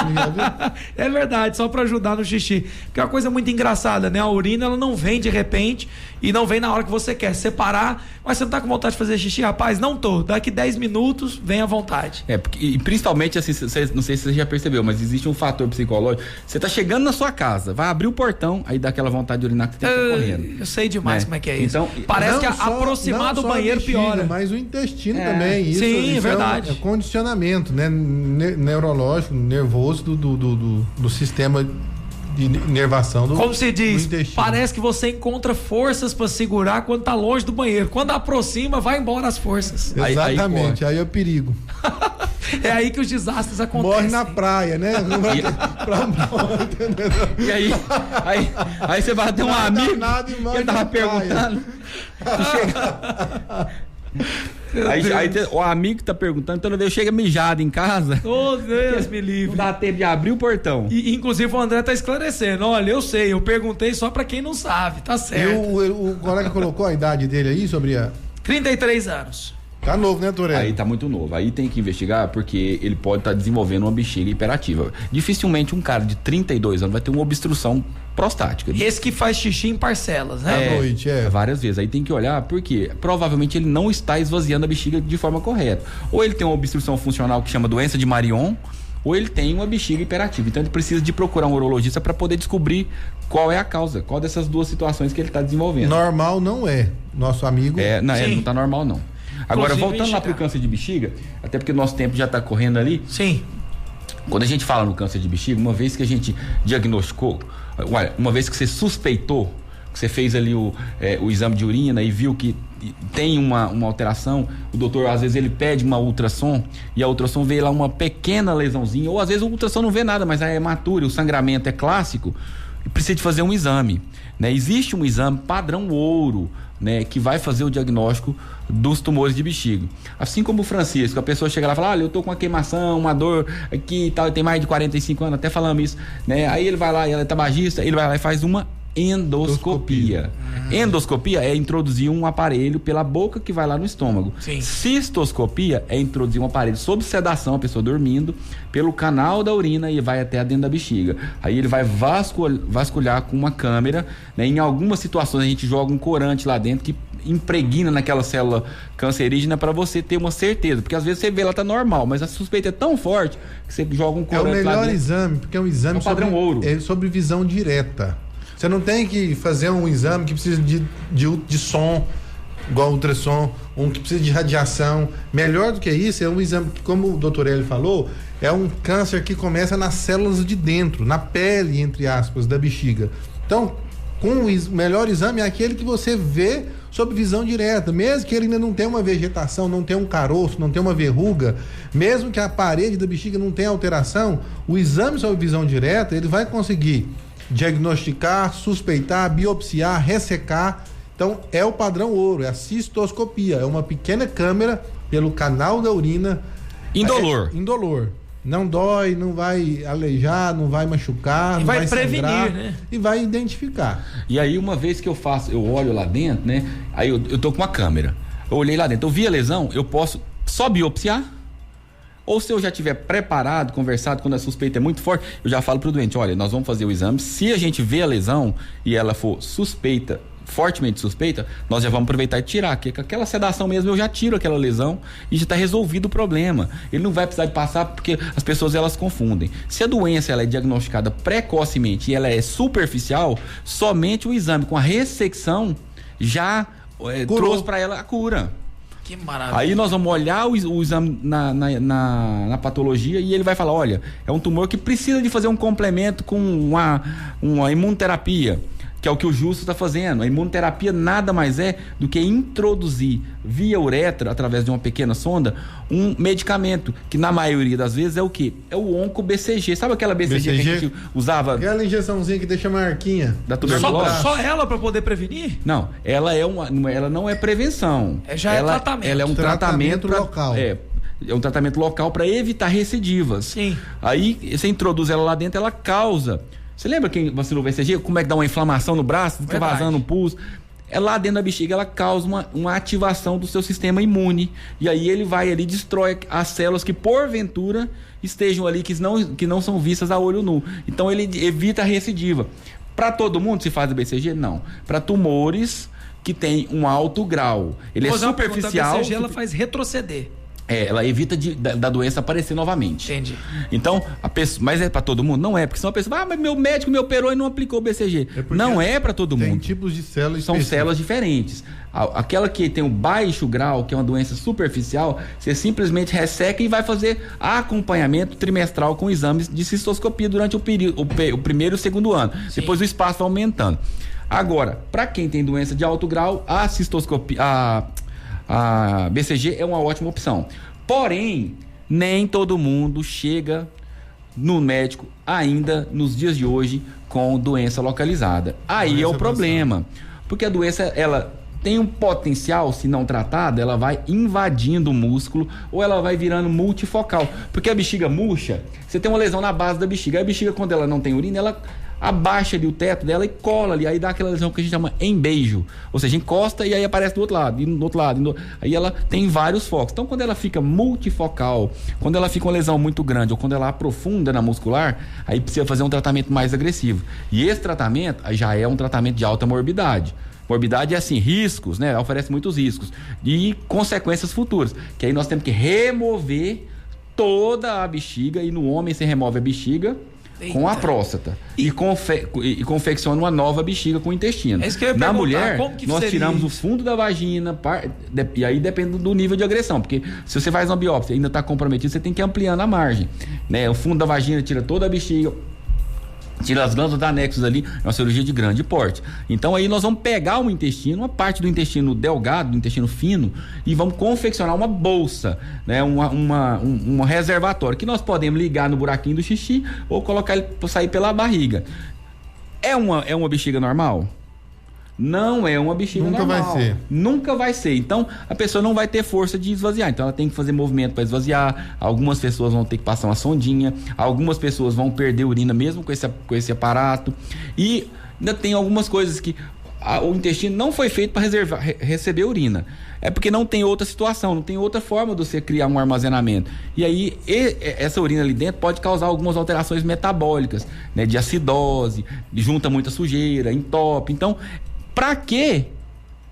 Speaker 2: É verdade, só para ajudar no xixi. Que é uma coisa muito engraçada, né? A urina, ela não vem de repente e não vem na hora que você quer separar. Mas você não tá com vontade de fazer xixi? Rapaz, não tô. Daqui 10 minutos, vem à vontade.
Speaker 4: E principalmente, assim, não sei se você já percebeu, mas existe um fator psicológico. Você tá chegando na sua casa, vai abrir o portão, aí dá aquela vontade de urinar que você tem que ir correndo.
Speaker 2: Eu sei demais como é que é isso.
Speaker 4: Então,
Speaker 2: parece que aproximar do banheiro piora.
Speaker 3: Mas o intestino também.
Speaker 2: Isso verdade.
Speaker 3: É condicionamento, né? Neurológico, nervoso do sistema de inervação do
Speaker 2: Como se diz,
Speaker 3: intestino.
Speaker 2: parece que você encontra forças para segurar quando tá longe do banheiro. Quando aproxima, vai embora as forças.
Speaker 3: Exatamente, aí é o perigo.
Speaker 2: É aí que os desastres acontecem.
Speaker 3: Morre na praia, né?
Speaker 4: E aí você vai ter um amigo que ele tava perguntando. Aí o amigo que tá perguntando, toda vez chega mijado em casa.
Speaker 2: Oh, Deus me livre.
Speaker 4: Não dá tempo de abrir o portão.
Speaker 2: E, inclusive o André tá esclarecendo. Olha, eu sei, eu perguntei só pra quem não sabe, tá certo.
Speaker 3: E o colega colocou a idade dele aí sobre
Speaker 2: 33 anos.
Speaker 3: Tá novo, né, Toré?
Speaker 4: Aí tá muito novo. Aí tem que investigar porque ele pode estar desenvolvendo uma bexiga hiperativa. Dificilmente um cara de 32 anos vai ter uma obstrução prostática.
Speaker 2: Esse que faz xixi em parcelas, né?
Speaker 3: À noite,
Speaker 4: várias vezes. Aí tem que olhar porque provavelmente ele não está esvaziando a bexiga de forma correta. Ou ele tem uma obstrução funcional que chama doença de Marion, ou ele tem uma bexiga hiperativa. Então ele precisa de procurar um urologista para poder descobrir qual é a causa, qual dessas duas situações que ele está desenvolvendo.
Speaker 3: Normal não é. Nosso amigo...
Speaker 4: Ele não tá normal, não. Agora, voltando lá pro câncer de bexiga, até porque o nosso tempo já tá correndo ali.
Speaker 2: Sim.
Speaker 4: Quando a gente fala no câncer de bexiga, uma vez que a gente diagnosticou, uma vez que você suspeitou, que você fez ali o exame de urina e viu que tem uma alteração, o doutor às vezes ele pede uma ultrassom e a ultrassom vê lá uma pequena lesãozinha, ou às vezes o ultrassom não vê nada, mas a hematura, o sangramento é clássico, e precisa de fazer um exame, né? Existe um exame padrão ouro, né, que vai fazer o diagnóstico dos tumores de bexiga. Assim como o Francisco, a pessoa chega lá e fala, olha, eu tô com uma queimação, uma dor aqui e tal, tem mais de 45 anos, até falamos isso, né? Aí ele vai lá, ele é tabagista, ele vai lá e faz uma endoscopia. Endoscopia é introduzir um aparelho pela boca que vai lá no estômago.
Speaker 2: Sim.
Speaker 4: Cistoscopia é introduzir um aparelho sob sedação, a pessoa dormindo, pelo canal da urina e vai até dentro da bexiga. Aí ele vai vasculhar com uma câmera, né? Em algumas situações a gente joga um corante lá dentro que impregna naquela célula cancerígena para você ter uma certeza, porque às vezes você vê ela tá normal, mas a suspeita é tão forte que você joga um corante lá dentro.
Speaker 3: É o melhor exame, porque é um exame
Speaker 4: padrão ouro.
Speaker 3: Sobre visão direta. Você não tem que fazer um exame que precisa de som, igual ultrassom, um que precisa de radiação. Melhor do que isso, é um exame que, como o doutor Hélio falou, é um câncer que começa nas células de dentro, na pele, entre aspas, da bexiga. Então, o melhor exame é aquele que você vê sob visão direta, mesmo que ele ainda não tenha uma vegetação, não tenha um caroço, não tenha uma verruga, mesmo que a parede da bexiga não tenha alteração, o exame sob visão direta, ele vai conseguir diagnosticar, suspeitar, biopsiar, ressecar. Então é o padrão ouro, é a cistoscopia, é uma pequena câmera pelo canal da urina.
Speaker 4: Indolor.
Speaker 3: Indolor. Não dói, não vai aleijar, não vai machucar, não vai
Speaker 2: prevenir,
Speaker 3: sangrar,
Speaker 2: né?
Speaker 3: E vai identificar.
Speaker 4: E aí uma vez que eu olho lá dentro, né? Aí eu tô com uma câmera. Eu olhei lá dentro, eu vi a lesão, eu posso só biopsiar? Ou se eu já tiver preparado, conversado, quando a suspeita é muito forte, eu já falo pro doente, olha, nós vamos fazer o exame, se a gente vê a lesão e ela for suspeita, fortemente suspeita, nós já vamos aproveitar e tirar, que com aquela sedação mesmo eu já tiro aquela lesão e já está resolvido o problema. Ele não vai precisar de passar, porque as pessoas elas confundem. Se a doença ela é diagnosticada precocemente e ela é superficial, somente o exame com a ressecção já trouxe para ela a cura.
Speaker 2: Que maravilha.
Speaker 4: Aí nós vamos olhar o exame na patologia e ele vai falar, olha, é um tumor que precisa de fazer um complemento com uma imunoterapia, que é o que o Justo está fazendo. A imunoterapia nada mais é do que introduzir via uretra, através de uma pequena sonda, um medicamento, que na maioria das vezes é o quê? É o onco-BCG. Sabe aquela BCG que a gente usava?
Speaker 3: Aquela injeçãozinha que deixa a marquinha.
Speaker 4: Da tuberculose?
Speaker 2: Só ela para poder prevenir?
Speaker 4: Não, ela não é prevenção.
Speaker 2: É tratamento.
Speaker 4: Ela é um tratamento
Speaker 3: local.
Speaker 4: É um tratamento local para evitar recidivas.
Speaker 2: Sim.
Speaker 4: Aí você introduz ela lá dentro, ela causa... Você lembra quem vacinou o BCG? Como é que dá uma inflamação no braço? Fica vazando um pulso. É lá dentro da bexiga, ela causa uma ativação do seu sistema imune. E aí ele vai ali, destrói as células que porventura estejam ali, que não são vistas a olho nu. Então ele evita a recidiva. Para todo mundo se faz o BCG? Não. Para tumores que tem um alto grau. Ele é superficial.
Speaker 2: A BCG ela faz retroceder.
Speaker 4: Ela evita da doença aparecer novamente.
Speaker 2: Entendi.
Speaker 4: Então, a pessoa, mas é para todo mundo? Não é, porque senão a pessoa mas meu médico me operou e não aplicou o BCG. Não é para todo mundo.
Speaker 3: Tem tipos de células
Speaker 4: São células diferentes. Aquela que tem um baixo grau, que é uma doença superficial, você simplesmente resseca e vai fazer acompanhamento trimestral com exames de cistoscopia durante o primeiro e o segundo ano. Sim. Depois o espaço vai aumentando. Agora, para quem tem doença de alto grau, a cistoscopia... A BCG é uma ótima opção. Porém, nem todo mundo chega no médico ainda nos dias de hoje com doença localizada. Aí é o problema. Porque a doença, ela tem um potencial, se não tratada, ela vai invadindo o músculo ou ela vai virando multifocal. Porque a bexiga murcha, você tem uma lesão na base da bexiga. A bexiga, quando ela não tem urina, ela abaixa ali o teto dela e cola ali, aí dá aquela lesão que a gente chama embeijo, ou seja, encosta e aí aparece do outro lado, e do outro lado, aí ela tem vários focos. Então quando ela fica multifocal, quando ela fica uma lesão muito grande ou quando ela aprofunda na muscular, aí precisa fazer um tratamento mais agressivo, e esse tratamento já é um tratamento de alta morbidade. Morbidade é assim, riscos, né? Oferece muitos riscos e consequências futuras, que aí nós temos que remover toda a bexiga, e no homem se remove a bexiga com a próstata e confecciona uma nova bexiga com o intestino. Na mulher, nós tiramos o fundo da vagina, e aí depende do nível de agressão, porque se você faz uma biópsia e ainda está comprometido, você tem que ir ampliando a margem, né? O fundo da vagina tira toda a bexiga, tira as glândulas da anexos ali, é uma cirurgia de grande porte. Então aí nós vamos pegar o intestino, uma parte do intestino delgado, do intestino fino, e vamos confeccionar uma bolsa, né? Um reservatório, que nós podemos ligar no buraquinho do xixi ou colocar ele para sair pela barriga. É uma bexiga normal? não é uma bexiga
Speaker 3: Nunca
Speaker 4: normal.
Speaker 3: vai ser.
Speaker 4: Nunca vai ser. Então, a pessoa não vai ter força de esvaziar. Então, ela tem que fazer movimento para esvaziar. Algumas pessoas vão ter que passar uma sondinha. Algumas pessoas vão perder urina mesmo com esse aparato. E ainda tem algumas coisas que o intestino não foi feito para receber urina. É porque não tem outra situação, não tem outra forma de você criar um armazenamento. E aí, essa urina ali dentro pode causar algumas alterações metabólicas, né? De acidose, junta muita sujeira, entope. Então, para que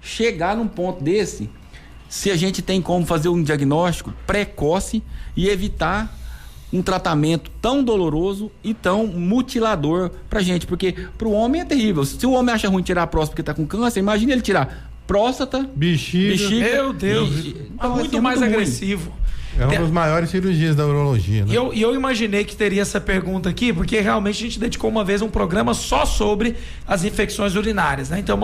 Speaker 4: chegar num ponto desse, se a gente tem como fazer um diagnóstico precoce e evitar um tratamento tão doloroso e tão mutilador pra gente? Porque pro homem é terrível. Se o homem acha ruim tirar a próstata porque tá com câncer, imagina ele tirar próstata, bexiga.
Speaker 2: Meu Deus,
Speaker 4: então,
Speaker 2: muito mais agressivo.
Speaker 3: É uma das maiores cirurgias da urologia, né?
Speaker 2: E eu imaginei que teria essa pergunta aqui, porque realmente a gente dedicou uma vez um programa só sobre as infecções urinárias, né? Então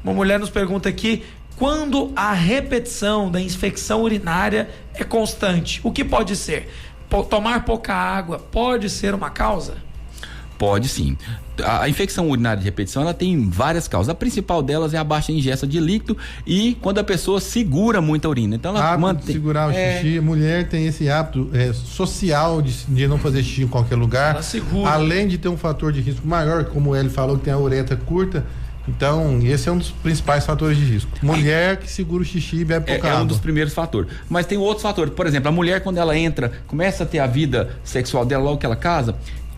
Speaker 2: uma mulher nos pergunta aqui: quando a repetição da infecção urinária é constante, o que pode ser? Tomar pouca água pode ser uma causa?
Speaker 4: Pode sim. A infecção urinária de repetição, ela tem várias causas. A principal delas é a baixa ingesta de líquido e quando a pessoa segura muita urina. Então ela mantém...
Speaker 3: segurar o xixi. A mulher tem esse hábito social de não fazer xixi em qualquer lugar.
Speaker 2: Ela segura.
Speaker 3: Além de ter um fator de risco maior, como ele falou, que tem a uretra curta. Então, esse é um dos principais fatores de risco. Mulher que segura o xixi e bebe pouca água.
Speaker 4: É um dos primeiros fatores. Mas tem outros fatores. Por exemplo, a mulher, quando ela começa a ter a vida sexual dela logo que ela casa,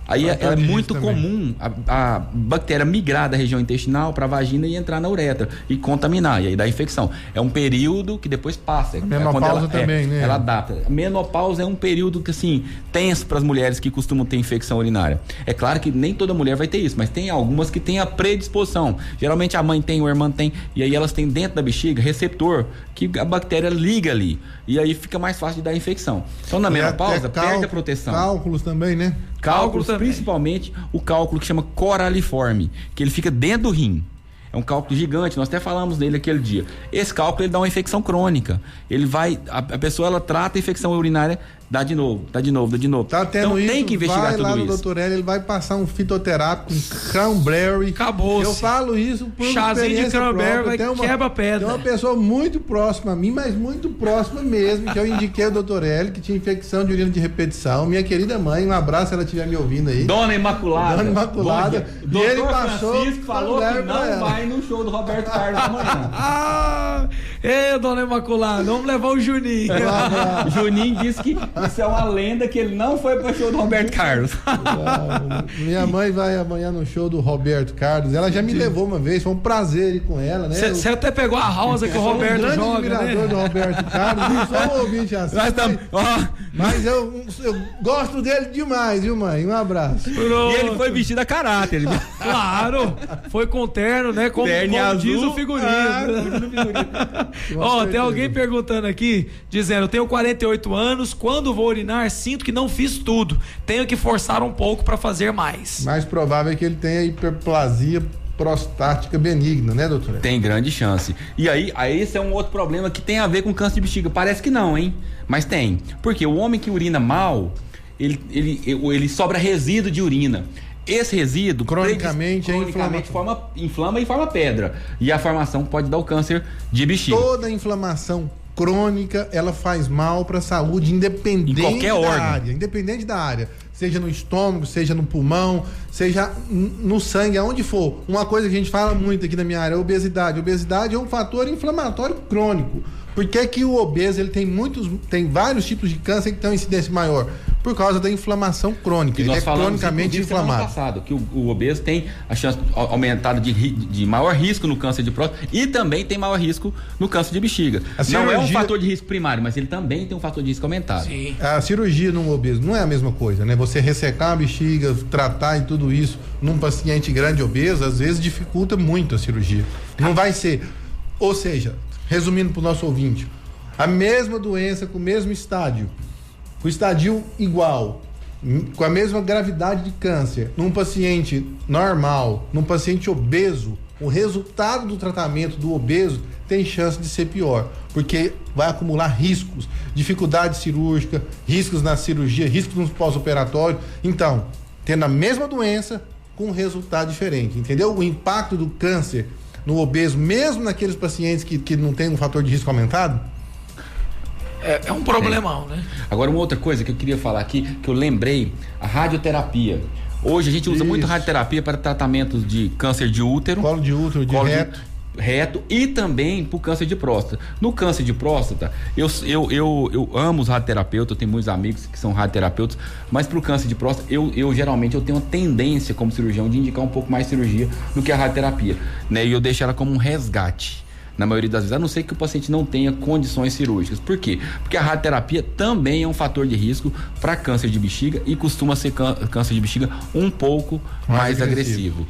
Speaker 4: aí é muito comum a bactéria migrar da região intestinal para a vagina e entrar na uretra e contaminar, e aí dá infecção. É um período que depois passa.
Speaker 3: A menopausa também, né?
Speaker 4: Ela adapta. A menopausa é um período que, assim, tenso para as mulheres que costumam ter infecção urinária. É claro que nem toda mulher vai ter isso, mas tem algumas que têm a predisposição. Geralmente a mãe tem, o irmão tem, e aí elas têm dentro da bexiga receptor que a bactéria liga ali. E aí fica mais fácil de dar infecção. Então, na menopausa, perde a proteção.
Speaker 3: Cálculos também, né?
Speaker 4: Cálculos, principalmente o cálculo que chama coraliforme, que ele fica dentro do rim. É um cálculo gigante, nós até falamos dele aquele dia. Esse cálculo, ele dá uma infecção crônica. Ele vai, a pessoa, ela trata a infecção urinária, dá de novo.
Speaker 3: Tá tendo
Speaker 4: então
Speaker 3: isso,
Speaker 4: tem que investigar tudo isso.
Speaker 3: Vai lá no Dr. L, ele vai passar um fitoterápico, um cranberry.
Speaker 2: Acabou.
Speaker 3: Eu falo isso por
Speaker 2: chazinho de cranberry vai quebra pedra.
Speaker 3: Tem uma pessoa muito próxima a mim, mas muito próxima mesmo, que eu indiquei o Dr. L, que tinha infecção de urina de repetição. Minha querida mãe, um abraço se ela estiver me ouvindo aí.
Speaker 4: Dona Imaculada.
Speaker 3: E ele passou.
Speaker 4: Francisco falou que não vai no show do Roberto Carlos amanhã.
Speaker 2: Dona Imaculada, vamos levar o Juninho.
Speaker 4: Juninho disse que isso é uma lenda, que ele não foi pro show do Roberto Carlos.
Speaker 3: Minha mãe vai amanhã no show do Roberto Carlos. Ela já me levou uma vez, foi um prazer ir com ela, né?
Speaker 2: Você até pegou a rosa que o Roberto joga, né?
Speaker 3: Eu sou um grande admirador do Roberto Carlos, não sou um ouvinte assim. Mas eu gosto dele demais, viu, mãe? Um abraço.
Speaker 4: Pronto. E ele foi vestido a caráter.
Speaker 2: Claro, foi com terno, né? Como diz o figurino. Tem alguém perguntando aqui, dizendo: eu tenho 48 anos, quando vou urinar, sinto que não fiz tudo. Tenho que forçar um pouco para fazer mais.
Speaker 3: Mais provável é que ele tenha hiperplasia prostática benigna, né, doutor?
Speaker 4: Tem grande chance. E aí esse é um outro problema que tem a ver com câncer de bexiga. Parece que não, hein? Mas tem. Porque o homem que urina ele sobra resíduo de urina. Esse resíduo
Speaker 3: cronicamente
Speaker 4: inflama e forma pedra. E a formação pode dar o câncer de bexiga.
Speaker 3: Toda inflamação crônica, ela faz mal para a saúde, independente
Speaker 4: em qualquer órgão.
Speaker 3: área, independente da área, seja no estômago, seja no pulmão, seja no sangue, aonde for. Uma coisa que a gente fala muito aqui na minha área é a obesidade. A obesidade é um fator inflamatório crônico. Por que que o obeso ele tem vários tipos de câncer que tem uma incidência maior? Por causa da inflamação crônica. Ele é cronicamente inflamado.
Speaker 4: Passado, que o obeso tem a chance aumentada de maior risco no câncer de próstata e também tem maior risco no câncer de bexiga. Não é um fator de risco primário, mas ele também tem um fator de risco aumentado.
Speaker 3: Sim. A cirurgia num obeso não é a mesma coisa, né? Você ressecar a bexiga, tratar e tudo isso num paciente grande obeso, às vezes dificulta muito a cirurgia. Não vai ser. Ou seja, resumindo para o nosso ouvinte, a mesma doença com o mesmo estádio, com o estadio igual, com a mesma gravidade de câncer, num paciente normal, num paciente obeso, o resultado do tratamento do obeso tem chance de ser pior, porque vai acumular riscos, dificuldade cirúrgica, riscos na cirurgia, riscos no pós-operatório. Então, tendo a mesma doença com um resultado diferente, entendeu? O impacto do câncer, no obeso, mesmo naqueles pacientes que não tem um fator de risco aumentado?
Speaker 2: É um problemão, né?
Speaker 4: Agora, uma outra coisa que eu queria falar aqui, que eu lembrei, a radioterapia. Hoje a gente usa muito radioterapia para tratamentos de câncer de útero,
Speaker 3: colo de útero, de
Speaker 4: reto e também para o câncer de próstata. No câncer de próstata, eu amo os radioterapeutas, eu tenho muitos amigos que são radioterapeutas, mas para o câncer de próstata, eu geralmente tenho uma tendência como cirurgião de indicar um pouco mais cirurgia do que a radioterapia, né? E eu deixo ela como um resgate. Na maioria das vezes, a não ser que o paciente não tenha condições cirúrgicas. Por quê? Porque a radioterapia também é um fator de risco para câncer de bexiga e costuma ser câncer de bexiga um pouco mais agressivo.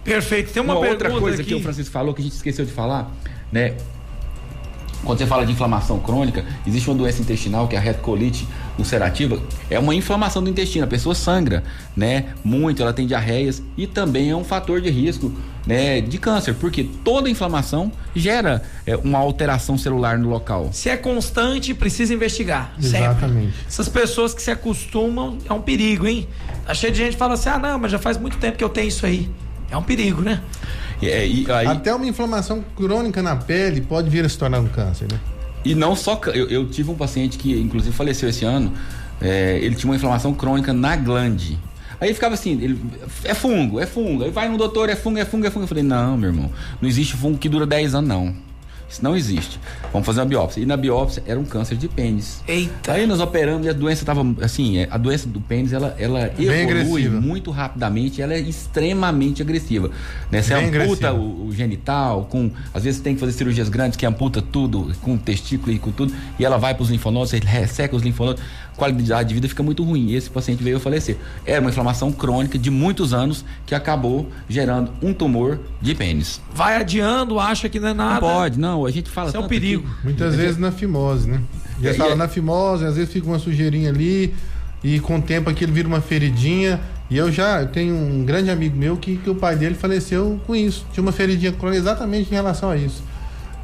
Speaker 2: Perfeito. Tem uma
Speaker 4: outra coisa
Speaker 2: aqui
Speaker 4: que o Francisco falou que a gente esqueceu de falar, né? Quando você fala de inflamação crônica, existe uma doença intestinal que é a retocolite ulcerativa, é uma inflamação do intestino, a pessoa sangra, né? Muito, ela tem diarreias e também é um fator de risco, né, de câncer, porque toda inflamação gera uma alteração celular no local.
Speaker 2: Se é constante, precisa investigar.
Speaker 3: Exatamente.
Speaker 2: Sempre. Essas pessoas que se acostumam, é um perigo, hein? Tá cheio de gente que fala assim, não, mas já faz muito tempo que eu tenho isso aí. É um perigo, né?
Speaker 4: Aí,
Speaker 3: até uma inflamação crônica na pele pode vir a se tornar um câncer, né?
Speaker 4: E não só... Eu tive um paciente que, inclusive, faleceu esse ano. Ele tinha uma inflamação crônica na glande. Aí ele ficava assim, é fungo. Aí vai no doutor, é fungo. Eu falei, não, meu irmão, não existe fungo que dura 10 anos, não. Isso não existe. Vamos fazer uma biópsia. E na biópsia era um câncer de pênis.
Speaker 2: Eita!
Speaker 4: Aí nós operamos e a doença estava assim, a doença do pênis, ela evolui muito rapidamente, ela é extremamente agressiva. Né? Você amputa o genital, às vezes tem que fazer cirurgias grandes que amputa tudo, com o testículo e com tudo, e ela vai para os linfonodos, você resseca os linfonodos, a qualidade de vida fica muito ruim. Esse paciente veio a falecer. Era uma inflamação crônica de muitos anos que acabou gerando um tumor de pênis.
Speaker 2: Vai adiando, acha que não é nada.
Speaker 4: Não pode, não. A gente fala.
Speaker 2: Isso é um perigo.
Speaker 3: Muitas vezes na fimose, né? Já fala na fimose, às vezes fica uma sujeirinha ali e com o tempo aquilo vira uma feridinha. E eu tenho um grande amigo meu que o pai dele faleceu com isso. Tinha uma feridinha crônica exatamente em relação a isso.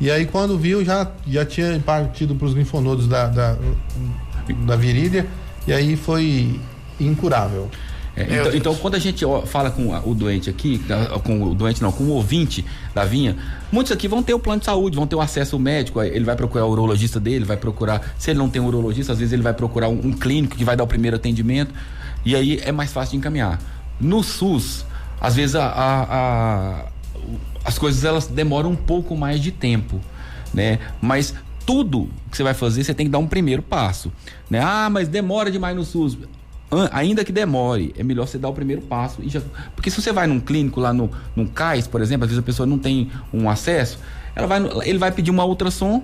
Speaker 3: E aí quando viu, já tinha partido para os linfonodos da virilha e aí foi incurável.
Speaker 4: Então, quando a gente fala com o doente aqui, com o ouvinte da Vinha, muitos aqui vão ter o plano de saúde, vão ter o acesso ao médico, ele vai procurar o urologista dele, vai procurar, se ele não tem um urologista, às vezes ele vai procurar um clínico que vai dar o primeiro atendimento, e aí é mais fácil de encaminhar. No SUS, às vezes as coisas elas demoram um pouco mais de tempo, né? Mas tudo que você vai fazer, você tem que dar um primeiro passo, né? Mas demora demais no SUS. Ainda que demore, é melhor você dar o primeiro passo. Porque se você vai num clínico lá num CAIS, por exemplo, às vezes a pessoa não tem um acesso, ele vai pedir uma ultrassom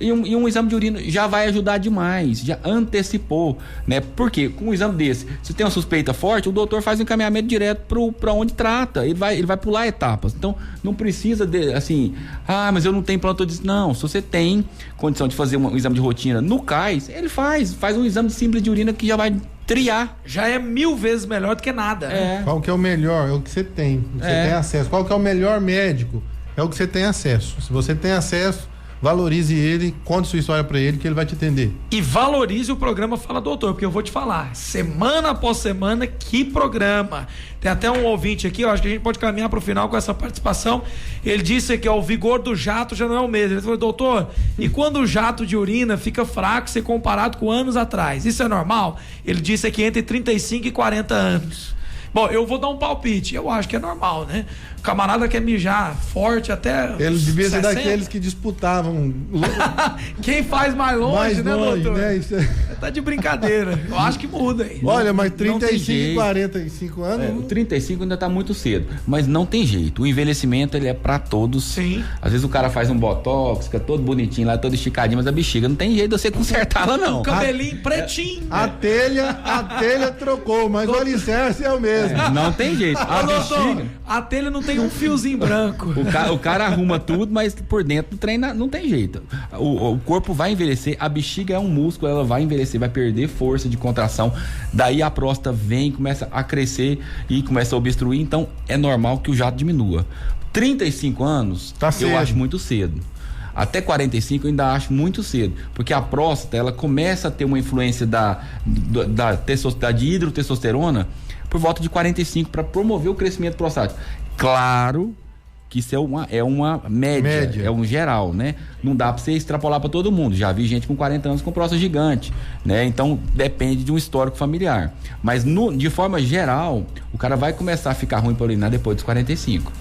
Speaker 4: e um exame de urina já vai ajudar demais, já antecipou, né? Porque com um exame desse, se tem uma suspeita forte, o doutor faz um encaminhamento direto para onde trata, ele vai pular etapas. Então não precisa mas eu não tenho plantão disso. Não, se você tem condição de fazer um exame de rotina no CAIS, ele faz um exame simples de urina que já vai triar.
Speaker 2: Já é 1000 vezes melhor do que nada.
Speaker 3: Qual que é o melhor? É o que você tem. Você tem acesso. Qual que é o melhor médico? É o que você tem acesso. Se você tem acesso, valorize ele, conte sua história pra ele que ele vai te atender.
Speaker 2: E valorize o programa Fala Doutor, porque eu vou te falar, semana após semana, que programa. Tem até um ouvinte aqui, eu acho que a gente pode caminhar pro final com essa participação. Ele disse que o vigor do jato já não é o mesmo. Ele falou, doutor, e quando o jato de urina fica fraco se comparado com anos atrás, isso é normal? Ele disse que entre 35 e 40 anos. Bom, eu vou dar um palpite. Eu acho que é normal, né? O camarada quer mijar forte até.
Speaker 3: Ele devia ser daqueles que disputavam.
Speaker 2: Quem faz mais longe, né, doutor?
Speaker 3: Né? Isso é...
Speaker 2: Tá de brincadeira. Eu acho que muda aí.
Speaker 3: Olha, mas 35 e 45 anos.
Speaker 4: O 35 ainda tá muito cedo. Mas não tem jeito. O envelhecimento, ele é pra todos.
Speaker 2: Sim.
Speaker 4: Às vezes o cara faz um botox, fica todo bonitinho lá, todo esticadinho, mas a bexiga não tem jeito de você consertá-la, não.
Speaker 2: O cabelinho pretinho.
Speaker 3: A telha trocou, mas o alicerce é o mesmo.
Speaker 4: Não tem jeito.
Speaker 2: Doutor, a telha não tem um fiozinho branco.
Speaker 4: O cara arruma tudo, mas por dentro do trem não tem jeito. O corpo vai envelhecer, a bexiga é um músculo, ela vai envelhecer, vai perder força de contração. Daí a próstata vem, começa a crescer e começa a obstruir. Então é normal que o jato diminua. 35 anos, eu acho muito cedo. Até 45 eu ainda acho muito cedo, porque a próstata ela começa a ter uma influência da dihidrotestosterona por volta de 45 para promover o crescimento prostático. Claro que isso é uma média, é um geral, né? Não dá para você extrapolar para todo mundo. Já vi gente com 40 anos com próstata gigante, né? Então depende de um histórico familiar. Mas de forma geral, o cara vai começar a ficar ruim para urinar depois dos 45.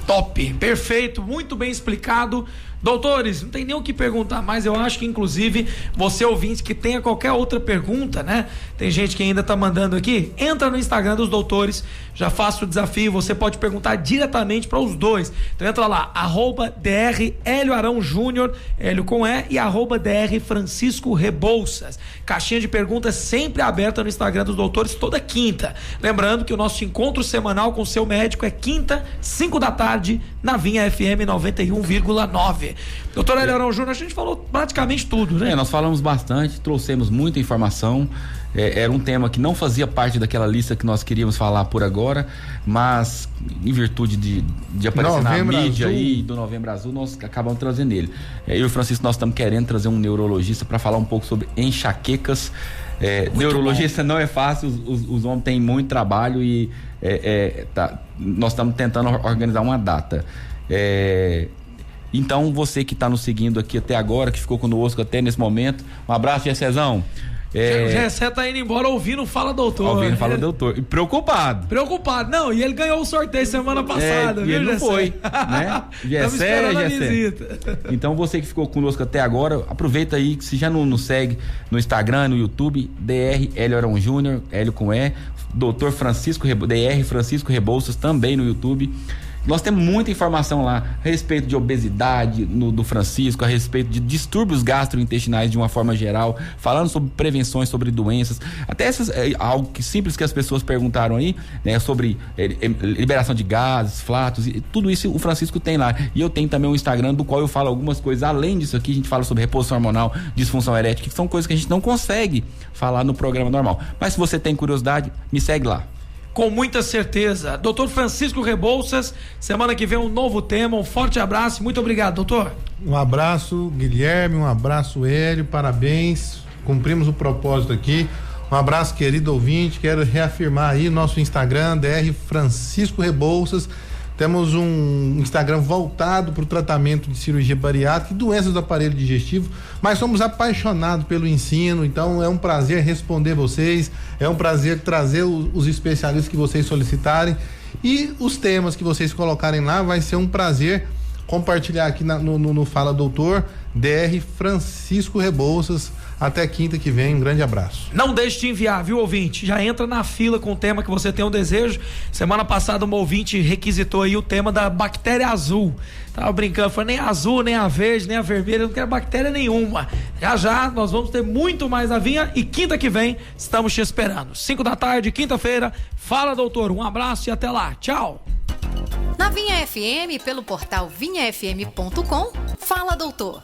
Speaker 2: Top, perfeito, muito bem explicado. Doutores, não tem nem o que perguntar mais. Eu acho que, inclusive, você ouvinte que tenha qualquer outra pergunta, né? Tem gente que ainda tá mandando aqui. Entra no Instagram dos doutores, já faça o desafio. Você pode perguntar diretamente para os dois. Então entra lá, @dr Hélio Arão Júnior, Hélio com E, e @dr Francisco Rebouças. Caixinha de perguntas sempre aberta no Instagram dos doutores toda quinta. Lembrando que o nosso encontro semanal com o seu médico é quinta, 5 da tarde, na Vinha FM 91,9. Doutor Hélio Arão Júnior, a gente falou praticamente tudo, né?
Speaker 4: Nós falamos bastante, trouxemos muita informação. Era um tema que não fazia parte daquela lista que nós queríamos falar por agora, mas em virtude de aparecer na mídia aí do Novembro Azul, nós acabamos trazendo ele. Eu e o Francisco, nós estamos querendo trazer um neurologista para falar um pouco sobre enxaquecas. Neurologista bom. Não é fácil, os homens têm muito trabalho e nós estamos tentando organizar uma data. Então, você que está nos seguindo aqui até agora, que ficou conosco até nesse momento, um abraço, Gessezão.
Speaker 2: O Gessé tá indo embora ouvindo Fala Doutor.
Speaker 4: Ouvindo Fala Doutor. E preocupado.
Speaker 2: Não, e ele ganhou o sorteio semana passada, viu,
Speaker 4: e ele não
Speaker 2: Gessé?
Speaker 4: foi, né? Gessé. Então, você que ficou conosco até agora, aproveita aí, que se já não nos segue no Instagram, no YouTube, DR Hélio Arão Júnior, Hélio com E, Dr. Francisco, DR Francisco Rebouças, também no YouTube. Nós temos muita informação lá a respeito de obesidade do Francisco, a respeito de distúrbios gastrointestinais de uma forma geral, falando sobre prevenções, sobre doenças, até algo simples que as pessoas perguntaram aí, né, sobre liberação de gases, flatos, e tudo isso o Francisco tem lá. E eu tenho também um Instagram do qual eu falo algumas coisas, além disso aqui, a gente fala sobre reposição hormonal, disfunção erétil, que são coisas que a gente não consegue falar no programa normal. Mas se você tem curiosidade, me segue lá.
Speaker 2: Com muita certeza. Doutor Francisco Rebouças, semana que vem um novo tema, um forte abraço, muito obrigado, doutor.
Speaker 3: Um abraço, Guilherme, um abraço, Hélio, parabéns, cumprimos o propósito aqui. Um abraço, querido ouvinte, quero reafirmar aí nosso Instagram, DR Francisco Rebouças. Temos um Instagram voltado para o tratamento de cirurgia bariátrica e doenças do aparelho digestivo, mas somos apaixonados pelo ensino, então é um prazer responder vocês, é um prazer trazer os especialistas que vocês solicitarem e os temas que vocês colocarem lá, vai ser um prazer compartilhar aqui no Fala Doutor, DR Francisco Rebouças. Até quinta que vem, um grande abraço.
Speaker 2: Não deixe de enviar, viu, ouvinte? Já entra na fila com o tema que você tem um desejo. Semana passada um ouvinte requisitou aí o tema da bactéria azul. Tava brincando, foi nem a azul, nem a verde, nem a vermelha, não quero bactéria nenhuma. Já nós vamos ter muito mais na Vinha e quinta que vem estamos te esperando. 5 da tarde, quinta-feira. Fala, doutor. Um abraço e até lá. Tchau.
Speaker 1: Na Vinha FM, pelo portal vinhafm.com, Fala Doutor.